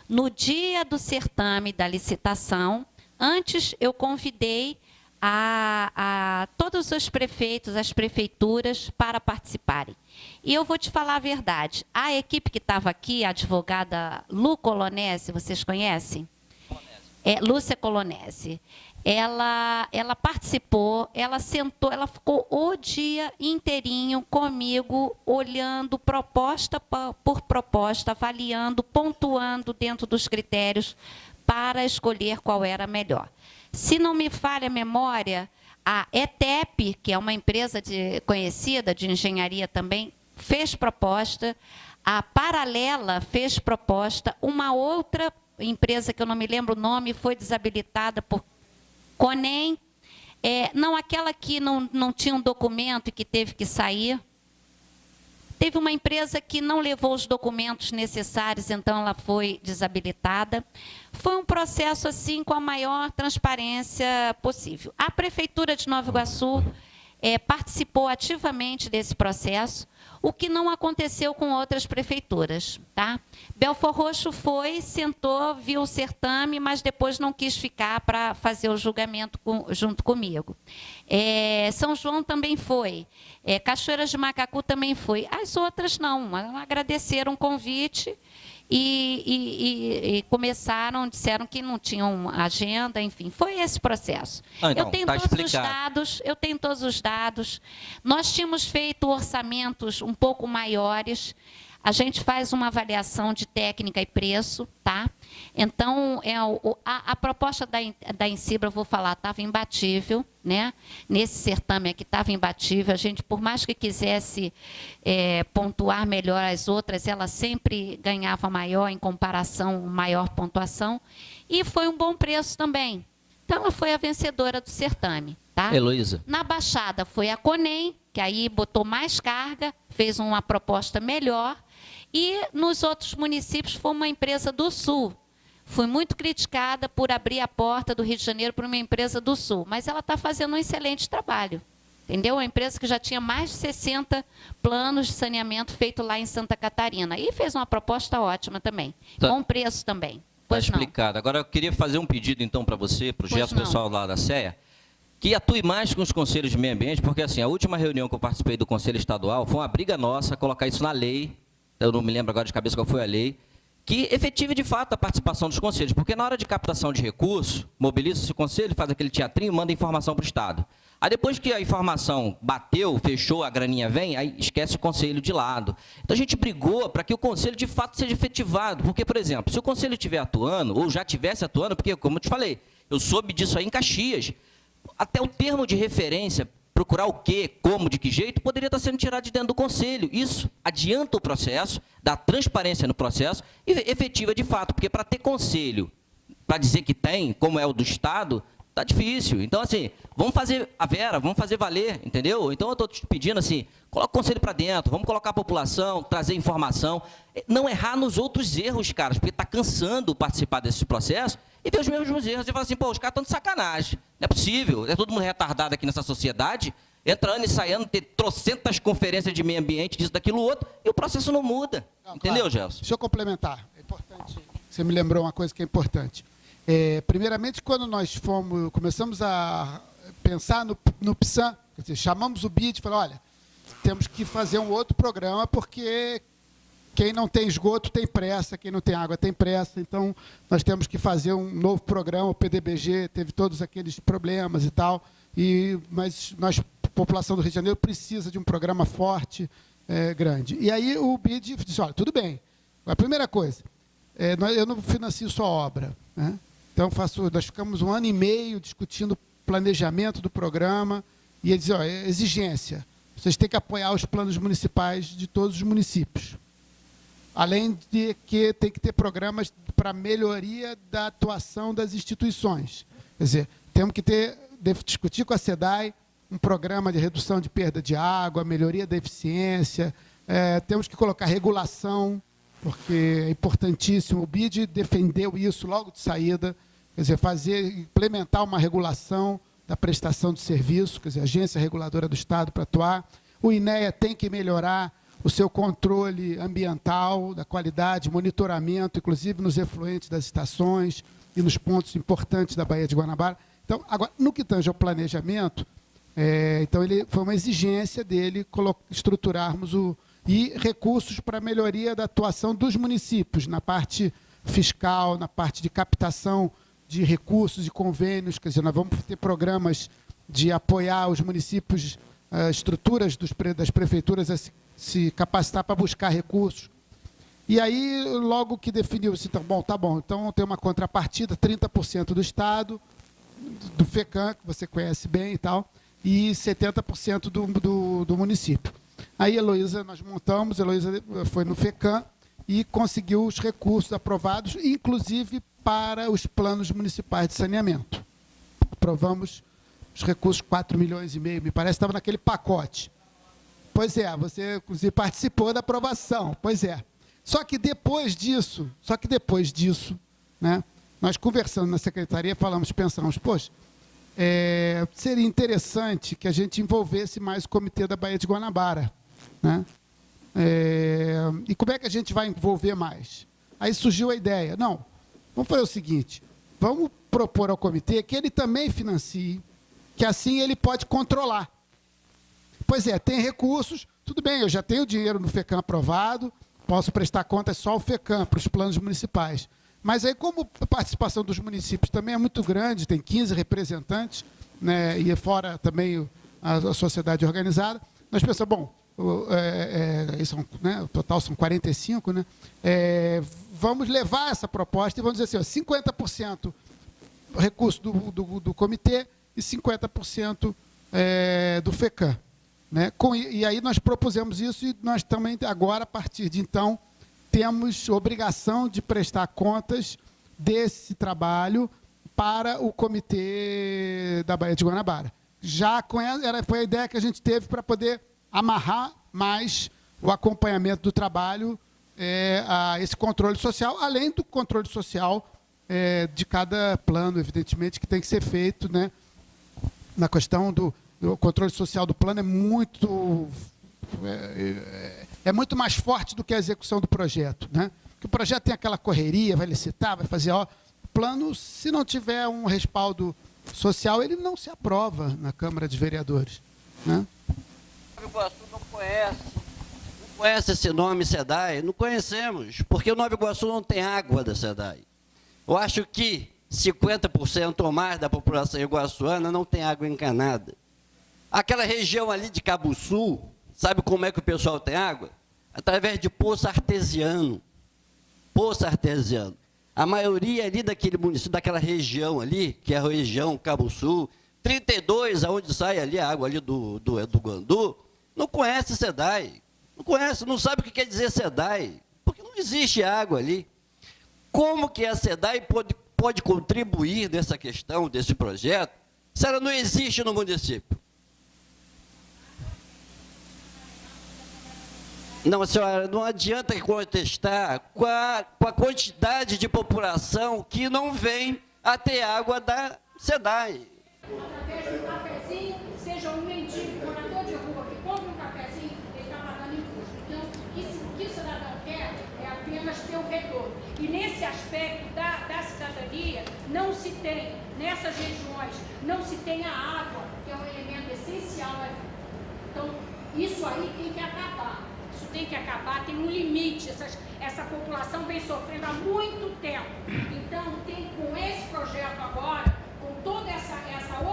No dia do certame da licitação, antes eu convidei a todos os prefeitos, as prefeituras, para participarem. E eu vou te falar a verdade. A equipe que estava aqui, a advogada Lu Colonese, vocês conhecem? Lúcia Colonese. Ela participou, ela sentou, ela ficou o dia inteirinho comigo, olhando proposta por proposta, avaliando, pontuando dentro dos critérios para escolher qual era a melhor. Se não me falha a memória, a ETEP, que é uma empresa conhecida de engenharia também, fez proposta, a Paralela fez proposta, uma outra empresa que eu não me lembro o nome foi desabilitada por Conem, não aquela que não tinha um documento e que teve que sair. Teve uma empresa que não levou os documentos necessários, então ela foi desabilitada. Foi um processo assim com a maior transparência possível. A Prefeitura de Nova Iguaçu participou ativamente desse processo, o que não aconteceu com outras prefeituras. Tá? Belford Roxo foi, sentou, viu o certame, mas depois não quis ficar para fazer o julgamento junto comigo. São João também foi. Cachoeiras de Macacu também foi. As outras não, agradeceram o convite e começaram, disseram que não tinham agenda, enfim, foi esse processo. Eu tenho todos os dados. Nós tínhamos feito orçamentos um pouco maiores. A gente faz uma avaliação de técnica e preço, tá? Então, a proposta da Insibra, eu vou falar, estava imbatível, né? Nesse certame aqui estava imbatível. A gente, por mais que quisesse pontuar melhor as outras, ela sempre ganhava maior em comparação, maior pontuação. E foi um bom preço também. Então, ela foi a vencedora do certame, tá? Heloísa. Na Baixada foi a Conem, que aí botou mais carga, fez uma proposta melhor. E nos outros municípios foi uma empresa do Sul. Fui muito criticada por abrir a porta do Rio de Janeiro para uma empresa do Sul, mas ela está fazendo um excelente trabalho. Entendeu? Uma empresa que já tinha mais de 60 planos de saneamento feito lá em Santa Catarina. E fez uma proposta ótima também, com preço também. Pois não. explicado. Agora, eu queria fazer um pedido, então, para você, para o Pois gesto não. pessoal lá da SEA, que atue mais com os conselhos de meio ambiente, porque, assim, a última reunião que eu participei do Conselho Estadual foi uma briga nossa, colocar isso na lei, eu não me lembro agora de cabeça qual foi a lei, que efetive, de fato, a participação dos conselhos, porque na hora de captação de recursos, mobiliza-se o conselho, faz aquele teatrinho, manda informação para o Estado. Aí depois que a informação bateu, fechou, a graninha vem, aí esquece o conselho de lado. Então a gente brigou para que o conselho de fato seja efetivado, porque, por exemplo, se o conselho estiver atuando, ou já estivesse atuando, porque, como eu te falei, eu soube disso aí em Caxias, até o termo de referência, procurar o quê, como, de que jeito, poderia estar sendo tirado de dentro do conselho. Isso adianta o processo, dá transparência no processo e efetiva de fato, porque para ter conselho, para dizer que tem, como é o do Estado, tá difícil. Então, assim, vamos fazer a Vera, vamos fazer valer, entendeu? Então, eu estou te pedindo, assim, coloca o conselho para dentro, vamos colocar a população, trazer informação, não errar nos outros erros, caras, porque está cansando participar desses processos e ver os mesmos erros e falar assim, pô, os caras estão de sacanagem, não é possível, é todo mundo retardado aqui nessa sociedade, entra ano e sai ano, ter trocentas conferências de meio ambiente, disso, daquilo, outro, e o processo não muda, não, entendeu, claro. Gelson? Deixa eu complementar, é importante, você me lembrou uma coisa que é importante. Primeiramente, quando nós começamos a pensar no PSAN, quer dizer, chamamos o BID e falamos, olha, temos que fazer um outro programa, porque quem não tem esgoto tem pressa, quem não tem água tem pressa, então nós temos que fazer um novo programa, o PDBG teve todos aqueles problemas e tal, mas nós, a população do Rio de Janeiro, precisa de um programa forte, grande. E aí o BID disse, olha, tudo bem, a primeira coisa, eu não financio só obra, né? Então, nós ficamos 1 ano e meio discutindo o planejamento do programa e ele diz, ó, exigência, vocês têm que apoiar os planos municipais de todos os municípios. Além de que tem que ter programas para melhoria da atuação das instituições. Quer dizer, temos que discutir com a SEDAI um programa de redução de perda de água, melhoria da eficiência, temos que colocar regulação, porque é importantíssimo. O BID defendeu isso logo de saída, quer dizer, implementar uma regulação da prestação de serviço, quer dizer, a Agência Reguladora do Estado para atuar. O INEA tem que melhorar o seu controle ambiental, da qualidade, monitoramento, inclusive nos efluentes das estações e nos pontos importantes da Baía de Guanabara. Então, agora, no que tange ao planejamento, então foi uma exigência dele estruturarmos e recursos para a melhoria da atuação dos municípios, na parte fiscal, na parte de captação de recursos e convênios, quer dizer, nós vamos ter programas de apoiar os municípios, estruturas das prefeituras a se capacitar para buscar recursos. E aí, logo que definiu-se, então, tá bom, então tem uma contrapartida, 30% do Estado, do FECAM, que você conhece bem e tal, e 70% do município. Aí, Heloísa, nós montamos, Heloísa foi no FECAM e conseguiu os recursos aprovados, inclusive para os planos municipais de saneamento. Aprovamos os recursos, 4,5 milhões, me parece, estava naquele pacote. Pois é, você, inclusive, participou da aprovação, pois é. Só que depois disso, né, nós conversando na secretaria, pensamos, poxa, seria interessante que a gente envolvesse mais o Comitê da Baía de Guanabara, né? E como é que a gente vai envolver mais? Aí surgiu a ideia, não, vamos fazer o seguinte, vamos propor ao comitê que ele também financie, que assim ele pode controlar. Pois é, tem recursos, tudo bem, eu já tenho dinheiro no FECAM aprovado, posso prestar contas só ao FECAM, para os planos municipais. Mas aí, como a participação dos municípios também é muito grande, tem 15 representantes, né, e fora também a sociedade organizada, nós pensamos, bom, o total são 45, né, vamos levar essa proposta e vamos dizer assim, 50% recurso do comitê e 50% do FECAM. Né? E aí nós propusemos isso e nós também, agora, a partir de então, temos obrigação de prestar contas desse trabalho para o Comitê da Baía de Guanabara. Foi a ideia que a gente teve para poder amarrar mais o acompanhamento do trabalho a esse controle social, além do controle social de cada plano, evidentemente, que tem que ser feito, né? Na questão o controle social do plano é muito mais forte do que a execução do projeto, né? que o projeto tem aquela correria, vai licitar, vai fazer... Ó, o plano, se não tiver um respaldo social, ele não se aprova na Câmara de Vereadores. Né? Nova Iguaçu não conhece esse nome SEDAI? Não conhecemos, porque o Nova Iguaçu não tem água da SEDAI. Eu acho que 50% ou mais da população iguaçuana não tem água encanada. Aquela região ali de Cabuçu, sabe como é que o pessoal tem água? Através de poço artesiano. Poço artesiano. A maioria ali daquele município, daquela região ali, que é a região Cabuçu, 32, aonde sai ali a água ali do Guandu, não conhece SEDAI. Não conhece, não sabe o que quer dizer SEDAI, porque não existe água ali. Como que a SEDAI pode contribuir nessa questão, desse projeto, se ela não existe no município? Não, senhora, não adianta contestar com a quantidade de população que não vem a ter água da SEDAI. Através de um cafezinho, seja um mendigo, morador de rua, que compra um cafezinho, ele está pagando imposto. Então, o que o cidadão quer é apenas ter o retorno. E nesse aspecto da cidadania, não se tem, nessas regiões, não se tem a água, que é um elemento essencial na vida. Então, isso aí tem que acabar. Isso tem que acabar, tem um limite. Essa população vem sofrendo há muito tempo. Então, com esse projeto agora, com toda essa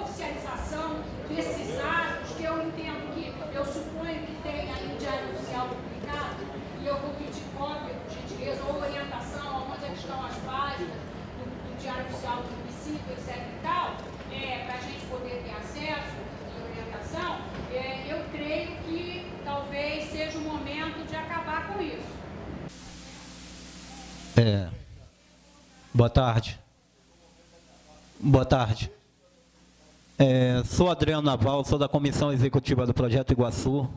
oficialização desses atos, que eu entendo que, eu suponho que tem aí o Diário Oficial publicado, e eu vou pedir cópia, por gentileza, ou orientação, onde é que estão as páginas do Diário Oficial do município, etc. e tal, para a gente poder ter acesso e orientação, eu creio que talvez seja o momento de acabar com isso. Boa tarde. Boa tarde. Sou Adriano Naval, sou da Comissão Executiva do Projeto Iguaçu.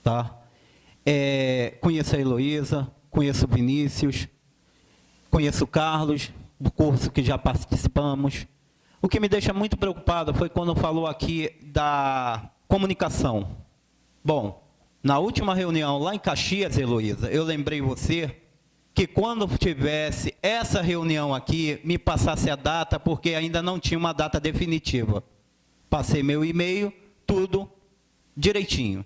Tá? Conheço a Heloísa, conheço o Vinícius, conheço o Carlos, do curso que já participamos. O que me deixa muito preocupado foi quando falou aqui da comunicação. Bom, na última reunião lá em Caxias, Heloísa, eu lembrei você que quando tivesse essa reunião aqui, me passasse a data, porque ainda não tinha uma data definitiva. Passei meu e-mail, tudo direitinho.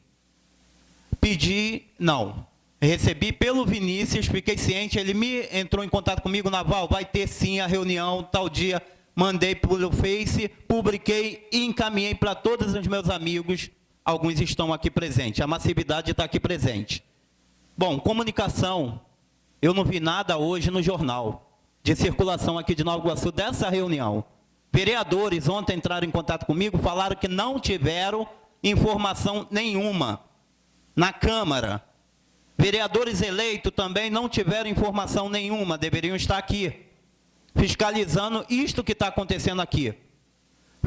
Pedi, não. Recebi pelo Vinícius, fiquei ciente, ele entrou em contato comigo, Naval, vai ter sim a reunião, tal dia, mandei pelo Face, publiquei e encaminhei para todos os meus amigos, alguns estão aqui presentes, a massividade está aqui presente. Bom, comunicação, eu não vi nada hoje no jornal de circulação aqui de Nova Iguaçu dessa reunião. Vereadores ontem entraram em contato comigo, falaram que não tiveram informação nenhuma na Câmara. Vereadores eleitos também não tiveram informação nenhuma, deveriam estar aqui, fiscalizando isto que está acontecendo aqui.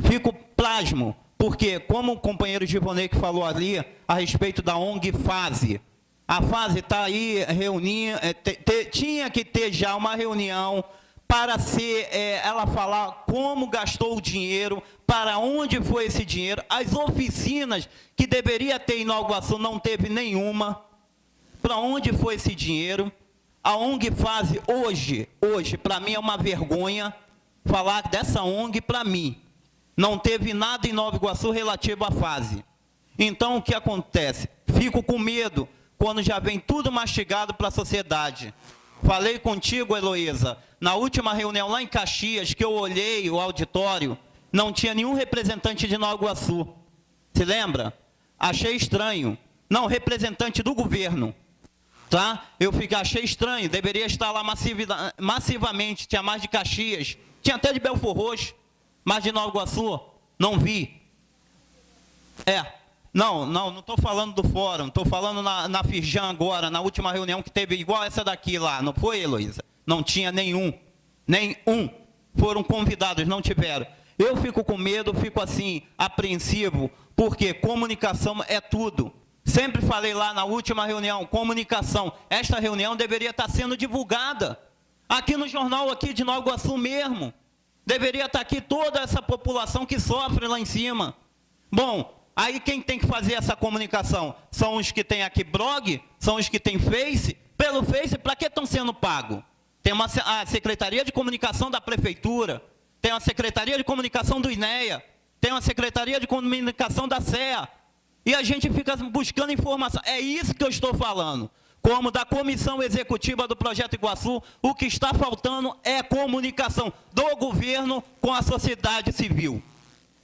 Fico pasmo, porque, como o companheiro Givonei que falou ali, a respeito da ONG Fase, a Fase está aí reunindo, tinha que ter já uma reunião para ela falar como gastou o dinheiro, para onde foi esse dinheiro, as oficinas que deveria ter em Nova Iguaçu não teve nenhuma, para onde foi esse dinheiro. A ONG Fase hoje para mim é uma vergonha falar dessa ONG para mim. Não teve nada em Nova Iguaçu relativo à Fase. Então, o que acontece? Fico com medo quando já vem tudo mastigado para a sociedade. Falei contigo, Heloísa, na última reunião lá em Caxias, que eu olhei o auditório, não tinha nenhum representante de Nova Iguaçu. Se lembra? Achei estranho. Não, representante do governo. Tá? Achei estranho, deveria estar lá massivamente, tinha mais de Caxias, tinha até de Belfor Roxo, mas de Nova Iguaçu, não vi. Não estou falando do fórum, estou falando na Firjan agora, na última reunião que teve igual essa daqui lá, não foi, Heloísa? Não tinha nenhum. Foram convidados, não tiveram. Eu fico com medo, fico assim, apreensivo, porque comunicação é tudo. Sempre falei lá na última reunião, comunicação. Esta reunião deveria estar sendo divulgada. Aqui no jornal aqui de Nova Iguaçu mesmo. Deveria estar aqui toda essa população que sofre lá em cima. Bom, aí quem tem que fazer essa comunicação? São os que têm aqui blog? São os que têm Face? Pelo Face, para que estão sendo pagos? Tem a Secretaria de Comunicação da Prefeitura, tem a Secretaria de Comunicação do INEA, tem a Secretaria de Comunicação da SEA, e a gente fica buscando informação. É isso que eu estou falando. Como da Comissão Executiva do Projeto Iguaçu, o que está faltando é comunicação do governo com a sociedade civil.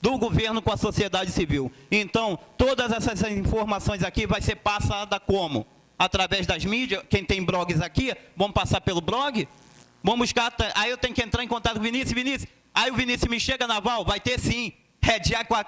Do governo com a sociedade civil. Então, todas essas informações aqui vai ser passada como? Através das mídias. Quem tem blogs aqui, vamos passar pelo blog? Vamos buscar, aí eu tenho que entrar em contato com o Vinícius. Aí o Vinícius me chega, Naval, vai ter sim.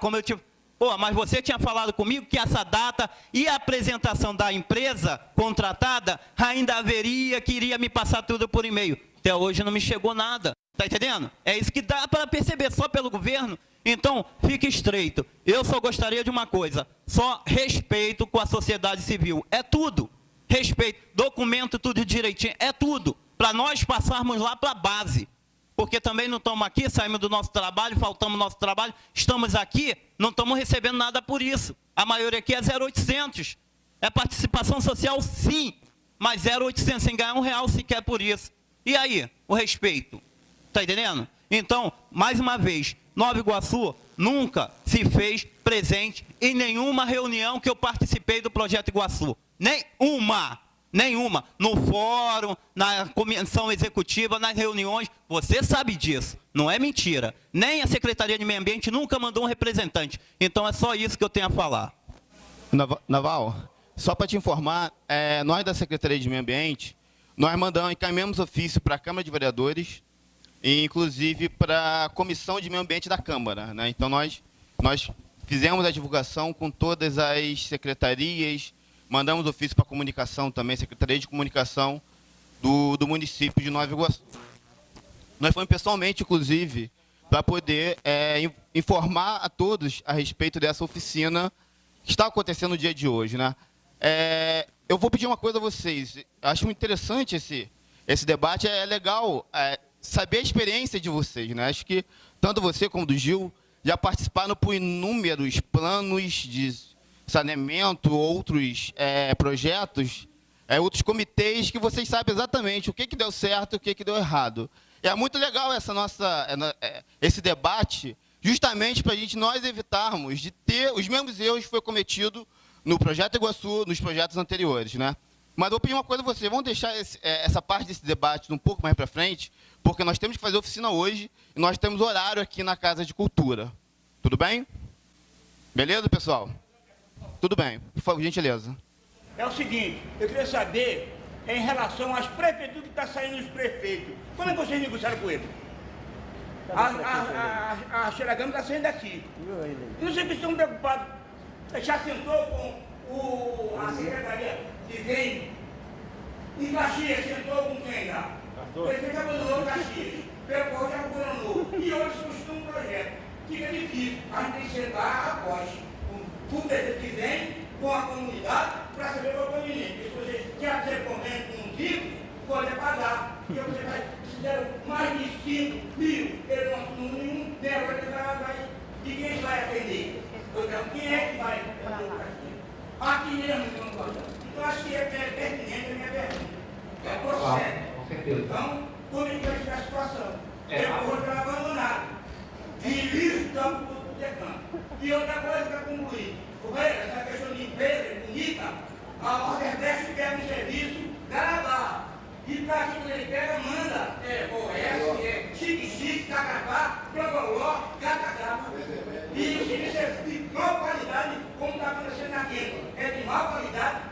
Como eu tive... Pô, mas você tinha falado comigo que essa data e a apresentação da empresa contratada ainda haveria, que iria me passar tudo por e-mail. Até hoje não me chegou nada. Tá entendendo? É isso que dá para perceber só pelo governo. Então, fique estreito. Eu só gostaria de uma coisa, só respeito com a sociedade civil. É tudo. Respeito, documento tudo direitinho, é tudo. Para nós passarmos lá para a base. Porque também não estamos aqui, saímos do nosso trabalho, faltamos nosso trabalho, estamos aqui, não estamos recebendo nada por isso. A maioria aqui é 0,800. É participação social, sim, mas 0,800, sem ganhar R$1 sequer por isso. E aí, o respeito? Está entendendo? Então, mais uma vez, Nova Iguaçu nunca se fez presente em nenhuma reunião que eu participei do Projeto Iguaçu. Nenhuma. Nenhuma. No fórum, na comissão executiva, nas reuniões, você sabe disso. Não é mentira. Nem a Secretaria de Meio Ambiente nunca mandou um representante. Então é só isso que eu tenho a falar. Naval, só para te informar, nós da Secretaria de Meio Ambiente, nós encaminhamos ofício para a Câmara de Vereadores e inclusive para a Comissão de Meio Ambiente da Câmara, né? Então nós fizemos a divulgação com todas as secretarias. Mandamos ofício para a comunicação também, Secretaria de Comunicação do município de Nova Iguaçu. Nós fomos pessoalmente, inclusive, para poder informar a todos a respeito dessa oficina que está acontecendo no dia de hoje, né? Eu vou pedir uma coisa a vocês. Acho muito interessante esse debate. É legal saber a experiência de vocês, né? Acho que tanto você como do Gil já participaram por inúmeros planos de saneamento, outros projetos, outros comitês que vocês sabem exatamente o que deu certo e o que deu errado. É muito legal esse debate, justamente para nós evitarmos de ter os mesmos erros que foi cometido no Projeto Iguaçu, nos projetos anteriores, né? Mas eu vou pedir uma coisa a vocês, vamos deixar essa parte desse debate um pouco mais para frente, porque nós temos que fazer oficina hoje e nós temos horário aqui na Casa de Cultura. Tudo bem? Beleza, pessoal? Tudo bem, por favor, gentileza. É o seguinte, eu queria saber em relação às prefeituras que estão saindo os prefeitos. Como é que vocês negociaram com eles? A Sheila Gama está saindo daqui. Eu não sei que estão preocupados. Já sentou com a secretaria de vem em Caxias, sentou com quem lá? O prefeito abandonou Caxias, pegou, já abandonou. E hoje custou um projeto. Fica difícil. A gente tem que sentar após o prefeito que vem com a comunidade para saber qual é o conveniente. Porque se você quer ser convênio com um ricos, pode pagar. E você vai, fizeram mais de 5 mil, ele não assumiu nenhum, nem agora ele vai. E quem vai atender? Então, quem é que vai atender o Caxias? Aqui mesmo, então acho que é pertinente a minha pergunta. É processo. Então, como é que vai ficar a situação? Depois está abandonado. E isso está por decano. E outra coisa para concluir, essa questão de empresa bonita, a Nordeste quer um serviço Garabá. E para quem ele pega, manda OS, Chique-Chique, Cacabá, Plangoló, Cacacá. E o serviço é de boa qualidade, como está acontecendo aqui. É de má qualidade,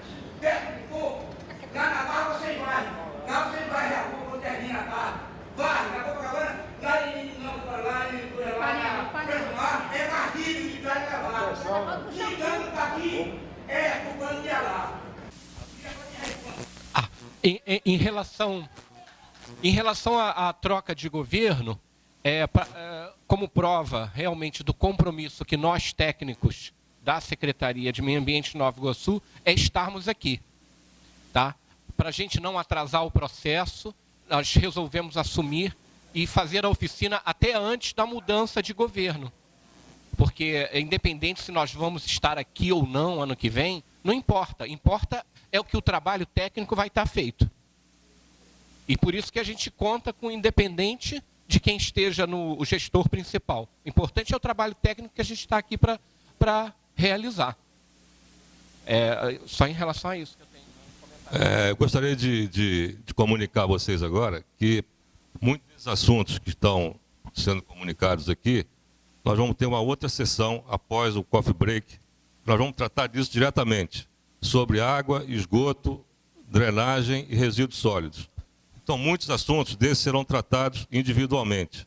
perto de fogo. Carnaval você vai, lá você vai, a rua termina a tarde. Vai, na Copacabana, lá em é partido de Carnaval. Chegando está aqui, o plano de lá. Em relação à troca de governo, como prova realmente do compromisso que nós técnicos da Secretaria de Meio Ambiente de Nova Iguaçu é estarmos aqui, tá? Para a gente não atrasar o processo, nós resolvemos assumir e fazer a oficina até antes da mudança de governo, Porque, independente se nós vamos estar aqui ou não ano que vem, não importa. Importa é o que o trabalho técnico vai estar feito. E por isso que a gente conta com o independente de quem esteja no gestor principal. O importante é o trabalho técnico que a gente está aqui para realizar. Só em relação a isso que eu tenho que comentar. Eu gostaria de comunicar a vocês agora que muitos desses assuntos que estão sendo comunicados aqui, nós vamos ter uma outra sessão após o coffee break. Nós vamos tratar disso diretamente, sobre água, esgoto, drenagem e resíduos sólidos. Então, muitos assuntos desses serão tratados individualmente.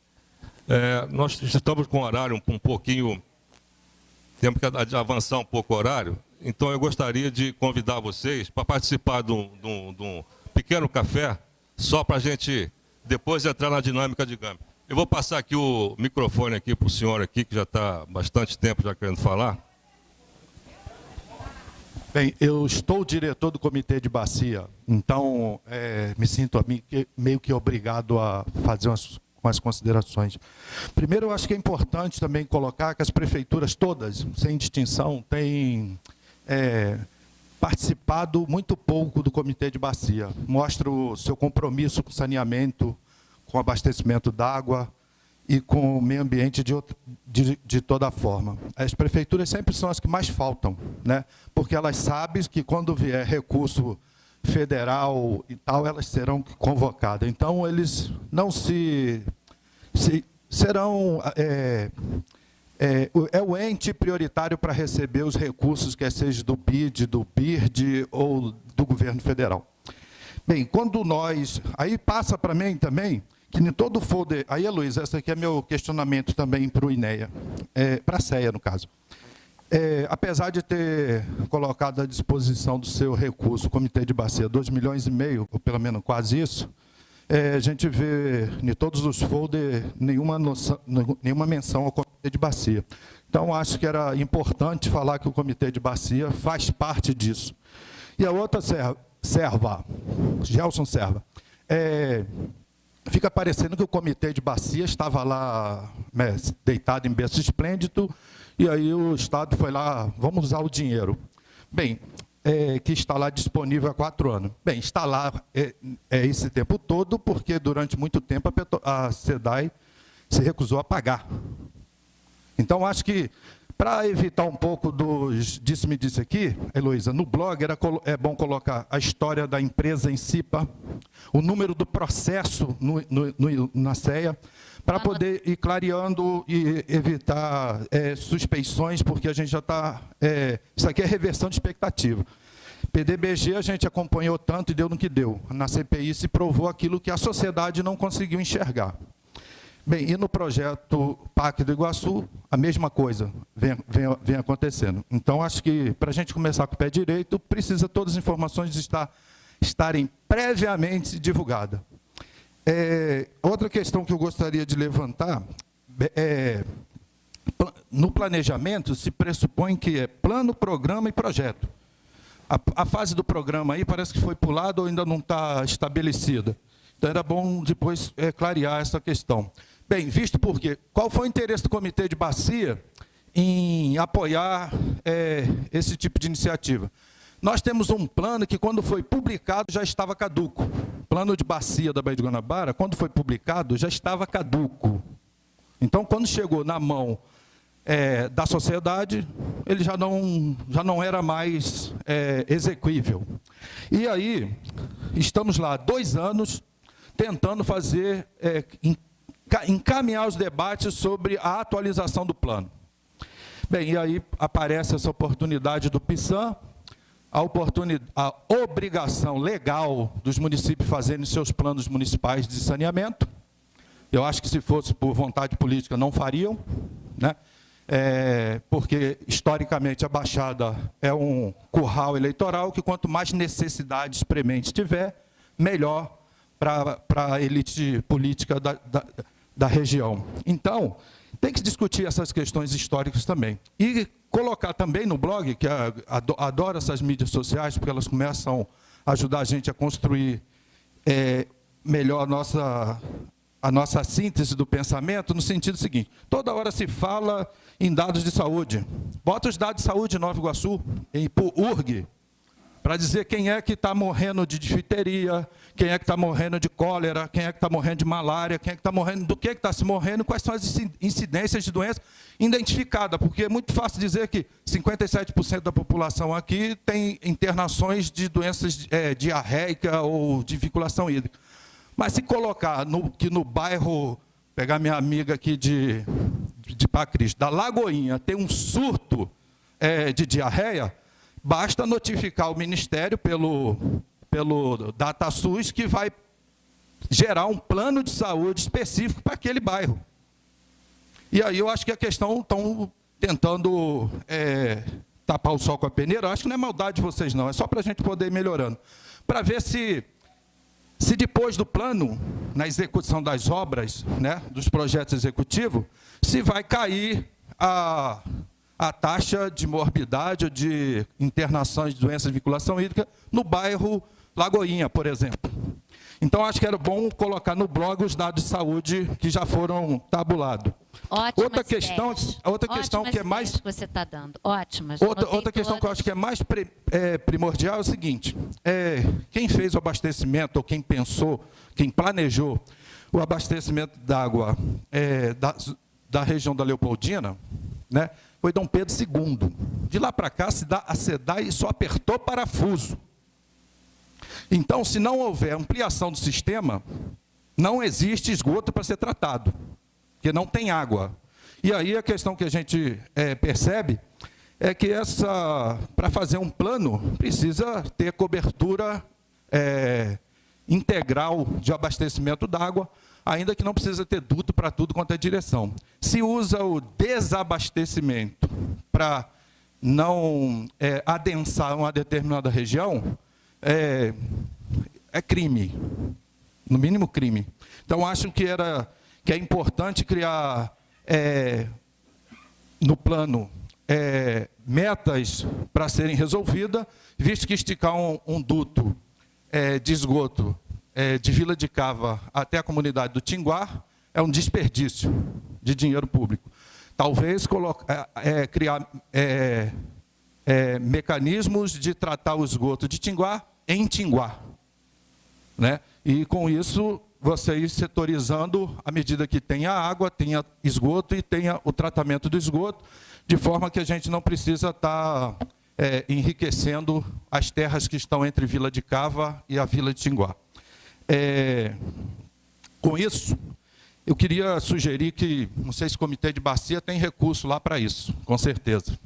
Nós estamos com o horário um pouquinho... Temos que avançar um pouco o horário. Então, eu gostaria de convidar vocês para participar de um pequeno café, só para a gente depois entrar na dinâmica de GAMP. Eu vou passar aqui o microfone aqui para o senhor aqui, que já está há bastante tempo já querendo falar. Bem, eu estou diretor do Comitê de Bacia, então me sinto meio que obrigado a fazer umas considerações. Primeiro, eu acho que é importante também colocar que as prefeituras todas, sem distinção, têm participado muito pouco do Comitê de Bacia. Mostra o seu compromisso com saneamento, com abastecimento d'água e com o meio ambiente de toda forma. As prefeituras sempre são as que mais faltam, né? Porque elas sabem que quando vier recurso federal e tal, elas serão convocadas. Então, eles não serão... o ente prioritário para receber os recursos, quer seja do BID, do BIRD ou do governo federal. Bem, quando nós... Aí passa para mim também que em todo o folder... Aí, Luísa, esse aqui é meu questionamento também para o INEA, para a CEA, no caso. Apesar de ter colocado à disposição do seu recurso, o Comitê de Bacia, 2,5 milhões, ou pelo menos quase isso, a gente vê em todos os folders nenhuma menção ao Comitê de Bacia. Então, acho que era importante falar que o Comitê de Bacia faz parte disso. E a outra Gelson Serva, fica parecendo que o Comitê de Bacia estava lá deitado em berço esplêndido, e aí o Estado foi lá, vamos usar o dinheiro. Bem, que está lá disponível há 4 anos. Bem, está lá esse tempo todo, porque durante muito tempo a SEDAI se recusou a pagar. Então, acho que, para evitar um pouco dos disse-me-disse aqui, Heloísa, no blog é bom colocar a história da empresa em si, o número do processo na CEA, para poder ir clareando e evitar suspeições, porque a gente já está... isso aqui é reversão de expectativa. PDBG a gente acompanhou tanto e deu no que deu. Na CPI se provou aquilo que a sociedade não conseguiu enxergar. Bem, e no projeto PAC do Iguaçu, a mesma coisa vem acontecendo. Então, acho que, para a gente começar com o pé direito, precisa todas as informações estarem previamente divulgadas. Outra questão que eu gostaria de levantar, no planejamento se pressupõe que é plano, programa e projeto. A fase do programa aí parece que foi pulada ou ainda não está estabelecida. Então, era bom depois clarear essa questão. Bem, visto porque, qual foi o interesse do Comitê de Bacia em apoiar esse tipo de iniciativa? Nós temos um plano que, quando foi publicado, já estava caduco. O plano de bacia da Baía de Guanabara, quando foi publicado, já estava caduco. Então, quando chegou na mão da sociedade, ele já não era mais exequível. E aí, estamos lá 2 anos tentando fazer, encaminhar os debates sobre a atualização do plano. Bem, e aí aparece essa oportunidade do PISAM, a obrigação legal dos municípios fazerem seus planos municipais de saneamento. Eu acho que, se fosse por vontade política, não fariam, né? Porque, historicamente, a Baixada é um curral eleitoral que, quanto mais necessidades prementes tiver, melhor para a elite política da região. Então, tem que discutir essas questões históricas também. E colocar também no blog, que adoro essas mídias sociais, porque elas começam a ajudar a gente a construir melhor a nossa síntese do pensamento no sentido seguinte: toda hora se fala em dados de saúde. Bota os dados de saúde em Nova Iguaçu, em URG, para dizer quem é que está morrendo de difteria, quem é que está morrendo de cólera, quem é que está morrendo de malária, quem é que está morrendo, do que está se morrendo, quais são as incidências de doença identificada, porque é muito fácil dizer que 57% da população aqui tem internações de doenças diarreica ou de vinculação hídrica. Mas se colocar que no bairro, pegar minha amiga aqui de Pacris, da Lagoinha, tem um surto de diarreia, basta notificar o Ministério pelo DataSUS, que vai gerar um plano de saúde específico para aquele bairro. E aí eu acho que a questão estão tentando tapar o sol com a peneira. Eu acho que não é maldade de vocês, não. É só para a gente poder ir melhorando. Para ver se depois do plano, na execução das obras, né, dos projetos executivos, se vai cair a taxa de morbidade ou de internações de doenças de vinculação hídrica no bairro Lagoinha, por exemplo. Então, acho que era bom colocar no blog os dados de saúde que já foram tabulados. Outra questão que é mais... que você está dando. Ótimas. Outra questão que eu acho que é mais primordial é o seguinte: quem fez o abastecimento, ou quem pensou, quem planejou o abastecimento d'água da região da Leopoldina, né, foi Dom Pedro II. De lá para cá, a SEDAI só apertou parafuso. Então, se não houver ampliação do sistema, não existe esgoto para ser tratado, porque não tem água. E aí a questão que a gente percebe é que para fazer um plano, precisa ter cobertura integral de abastecimento d'água, ainda que não precisa ter duto para tudo quanto é direção. Se usa o desabastecimento para não adensar uma determinada região, é crime, no mínimo crime. Então, acho que é importante criar no plano metas para serem resolvidas, visto que esticar um duto de esgoto de Vila de Cava até a comunidade do Tinguá é um desperdício de dinheiro público. Talvez criar mecanismos de tratar o esgoto de Tinguá em Tinguá, né? E com isso você ir setorizando à medida que tenha água, tenha esgoto e tenha o tratamento do esgoto, de forma que a gente não precisa estar enriquecendo as terras que estão entre Vila de Cava e a Vila de Tinguá. Com isso, eu queria sugerir que, não sei se o Comitê de Bacia tem recurso lá para isso, com certeza,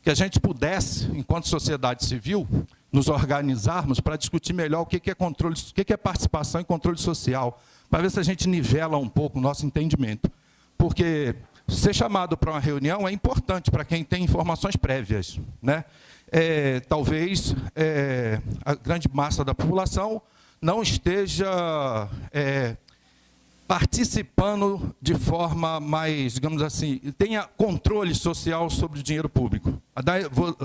que a gente pudesse, enquanto sociedade civil, nos organizarmos para discutir melhor o que é controle, o que é participação e controle social, para ver se a gente nivela um pouco o nosso entendimento. Porque ser chamado para uma reunião é importante para quem tem informações prévias, né? Talvez a grande massa da população não esteja participando de forma mais, digamos assim, tenha controle social sobre o dinheiro público. Vou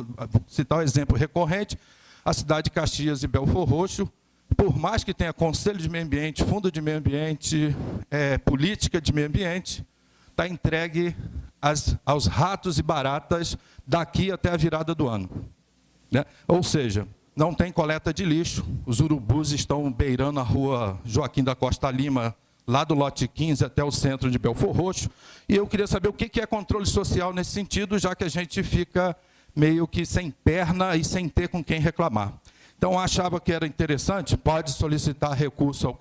citar um exemplo recorrente: a cidade de Caxias e Belfor Roxo, por mais que tenha Conselho de Meio Ambiente, Fundo de Meio Ambiente, Política de Meio Ambiente, está entregue aos ratos e baratas daqui até a virada do ano, né? Ou seja, não tem coleta de lixo, os urubus estão beirando a rua Joaquim da Costa Lima, lá do lote 15 até o centro de Belfor Roxo, e eu queria saber o que é controle social nesse sentido, já que a gente fica meio que sem perna e sem ter com quem reclamar. Então, eu achava que era interessante, pode solicitar recurso,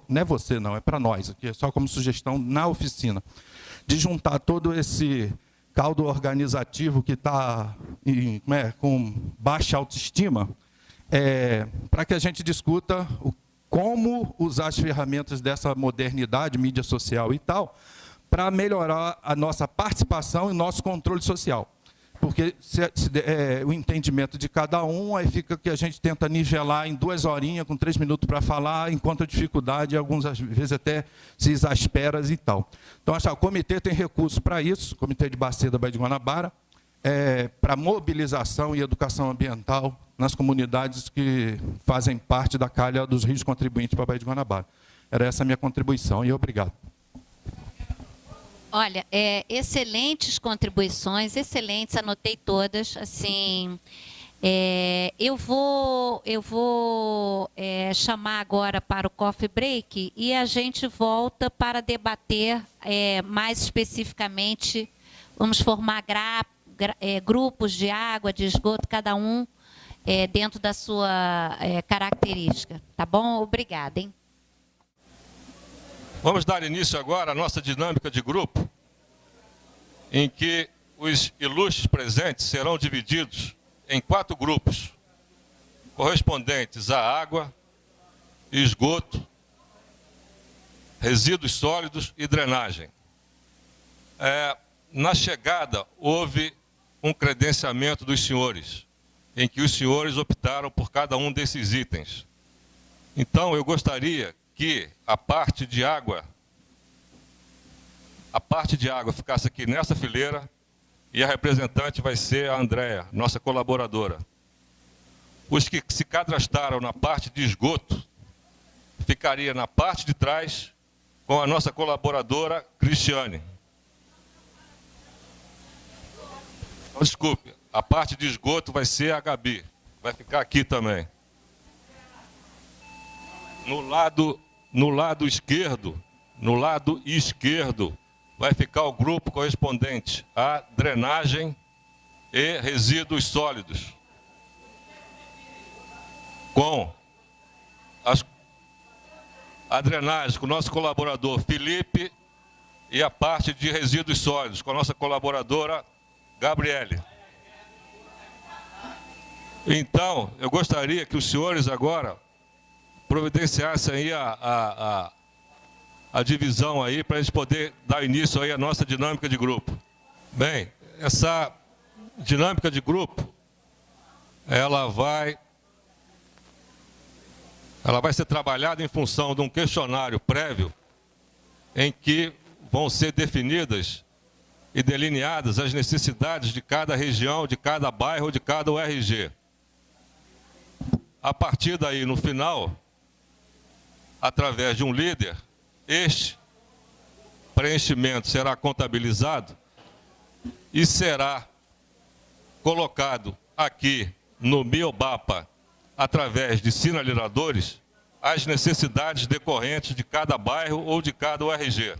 não é você não, é para nós, aqui é só como sugestão na oficina, de juntar todo esse caldo organizativo que está com baixa autoestima, para que a gente discuta como usar as ferramentas dessa modernidade, mídia social e tal, para melhorar a nossa participação e o nosso controle social. Porque o entendimento de cada um, aí fica que a gente tenta nivelar em 2 horinhas, com 3 minutos para falar, enquanto a dificuldade, algumas às vezes até se exaspera e tal. Então, o comitê tem recursos para isso, o Comitê de Bacia da Baía de Guanabara, para mobilização e educação ambiental nas comunidades que fazem parte da calha dos rios contribuintes para a Baía de Guanabara. Era essa a minha contribuição, e obrigado. Olha, excelentes contribuições, excelentes, anotei todas. Assim, eu vou chamar agora para o coffee break e a gente volta para debater mais especificamente. Vamos formar grupos de água, de esgoto, cada um dentro da sua característica. Tá bom? Obrigada, hein? Vamos dar início agora à nossa dinâmica de grupo, em que os ilustres presentes serão divididos em 4 grupos, correspondentes à água, esgoto, resíduos sólidos e drenagem. Na chegada, houve um credenciamento dos senhores, em que os senhores optaram por cada um desses itens. Então, eu gostaria que a parte de água ficasse aqui nessa fileira e a representante vai ser a Andréa, nossa colaboradora. Os que se cadastraram na parte de esgoto ficaria na parte de trás com a nossa colaboradora Cristiane. Desculpe, a parte de esgoto vai ser a Gabi, vai ficar aqui também. No lado esquerdo, vai ficar o grupo correspondente à drenagem e resíduos sólidos. Com a drenagem com o nosso colaborador Felipe e a parte de resíduos sólidos com a nossa colaboradora Gabriele. Então, eu gostaria que os senhores agora providenciassem aí a divisão aí, para a gente poder dar início aí à nossa dinâmica de grupo. Bem, essa dinâmica de grupo, ela vai ser trabalhada em função de um questionário prévio, em que vão ser definidas e delineadas as necessidades de cada região, de cada bairro, de cada URG. A partir daí, no final, através de um líder, este preenchimento será contabilizado e será colocado aqui no Biobapa, através de sinalizadores, as necessidades decorrentes de cada bairro ou de cada URG.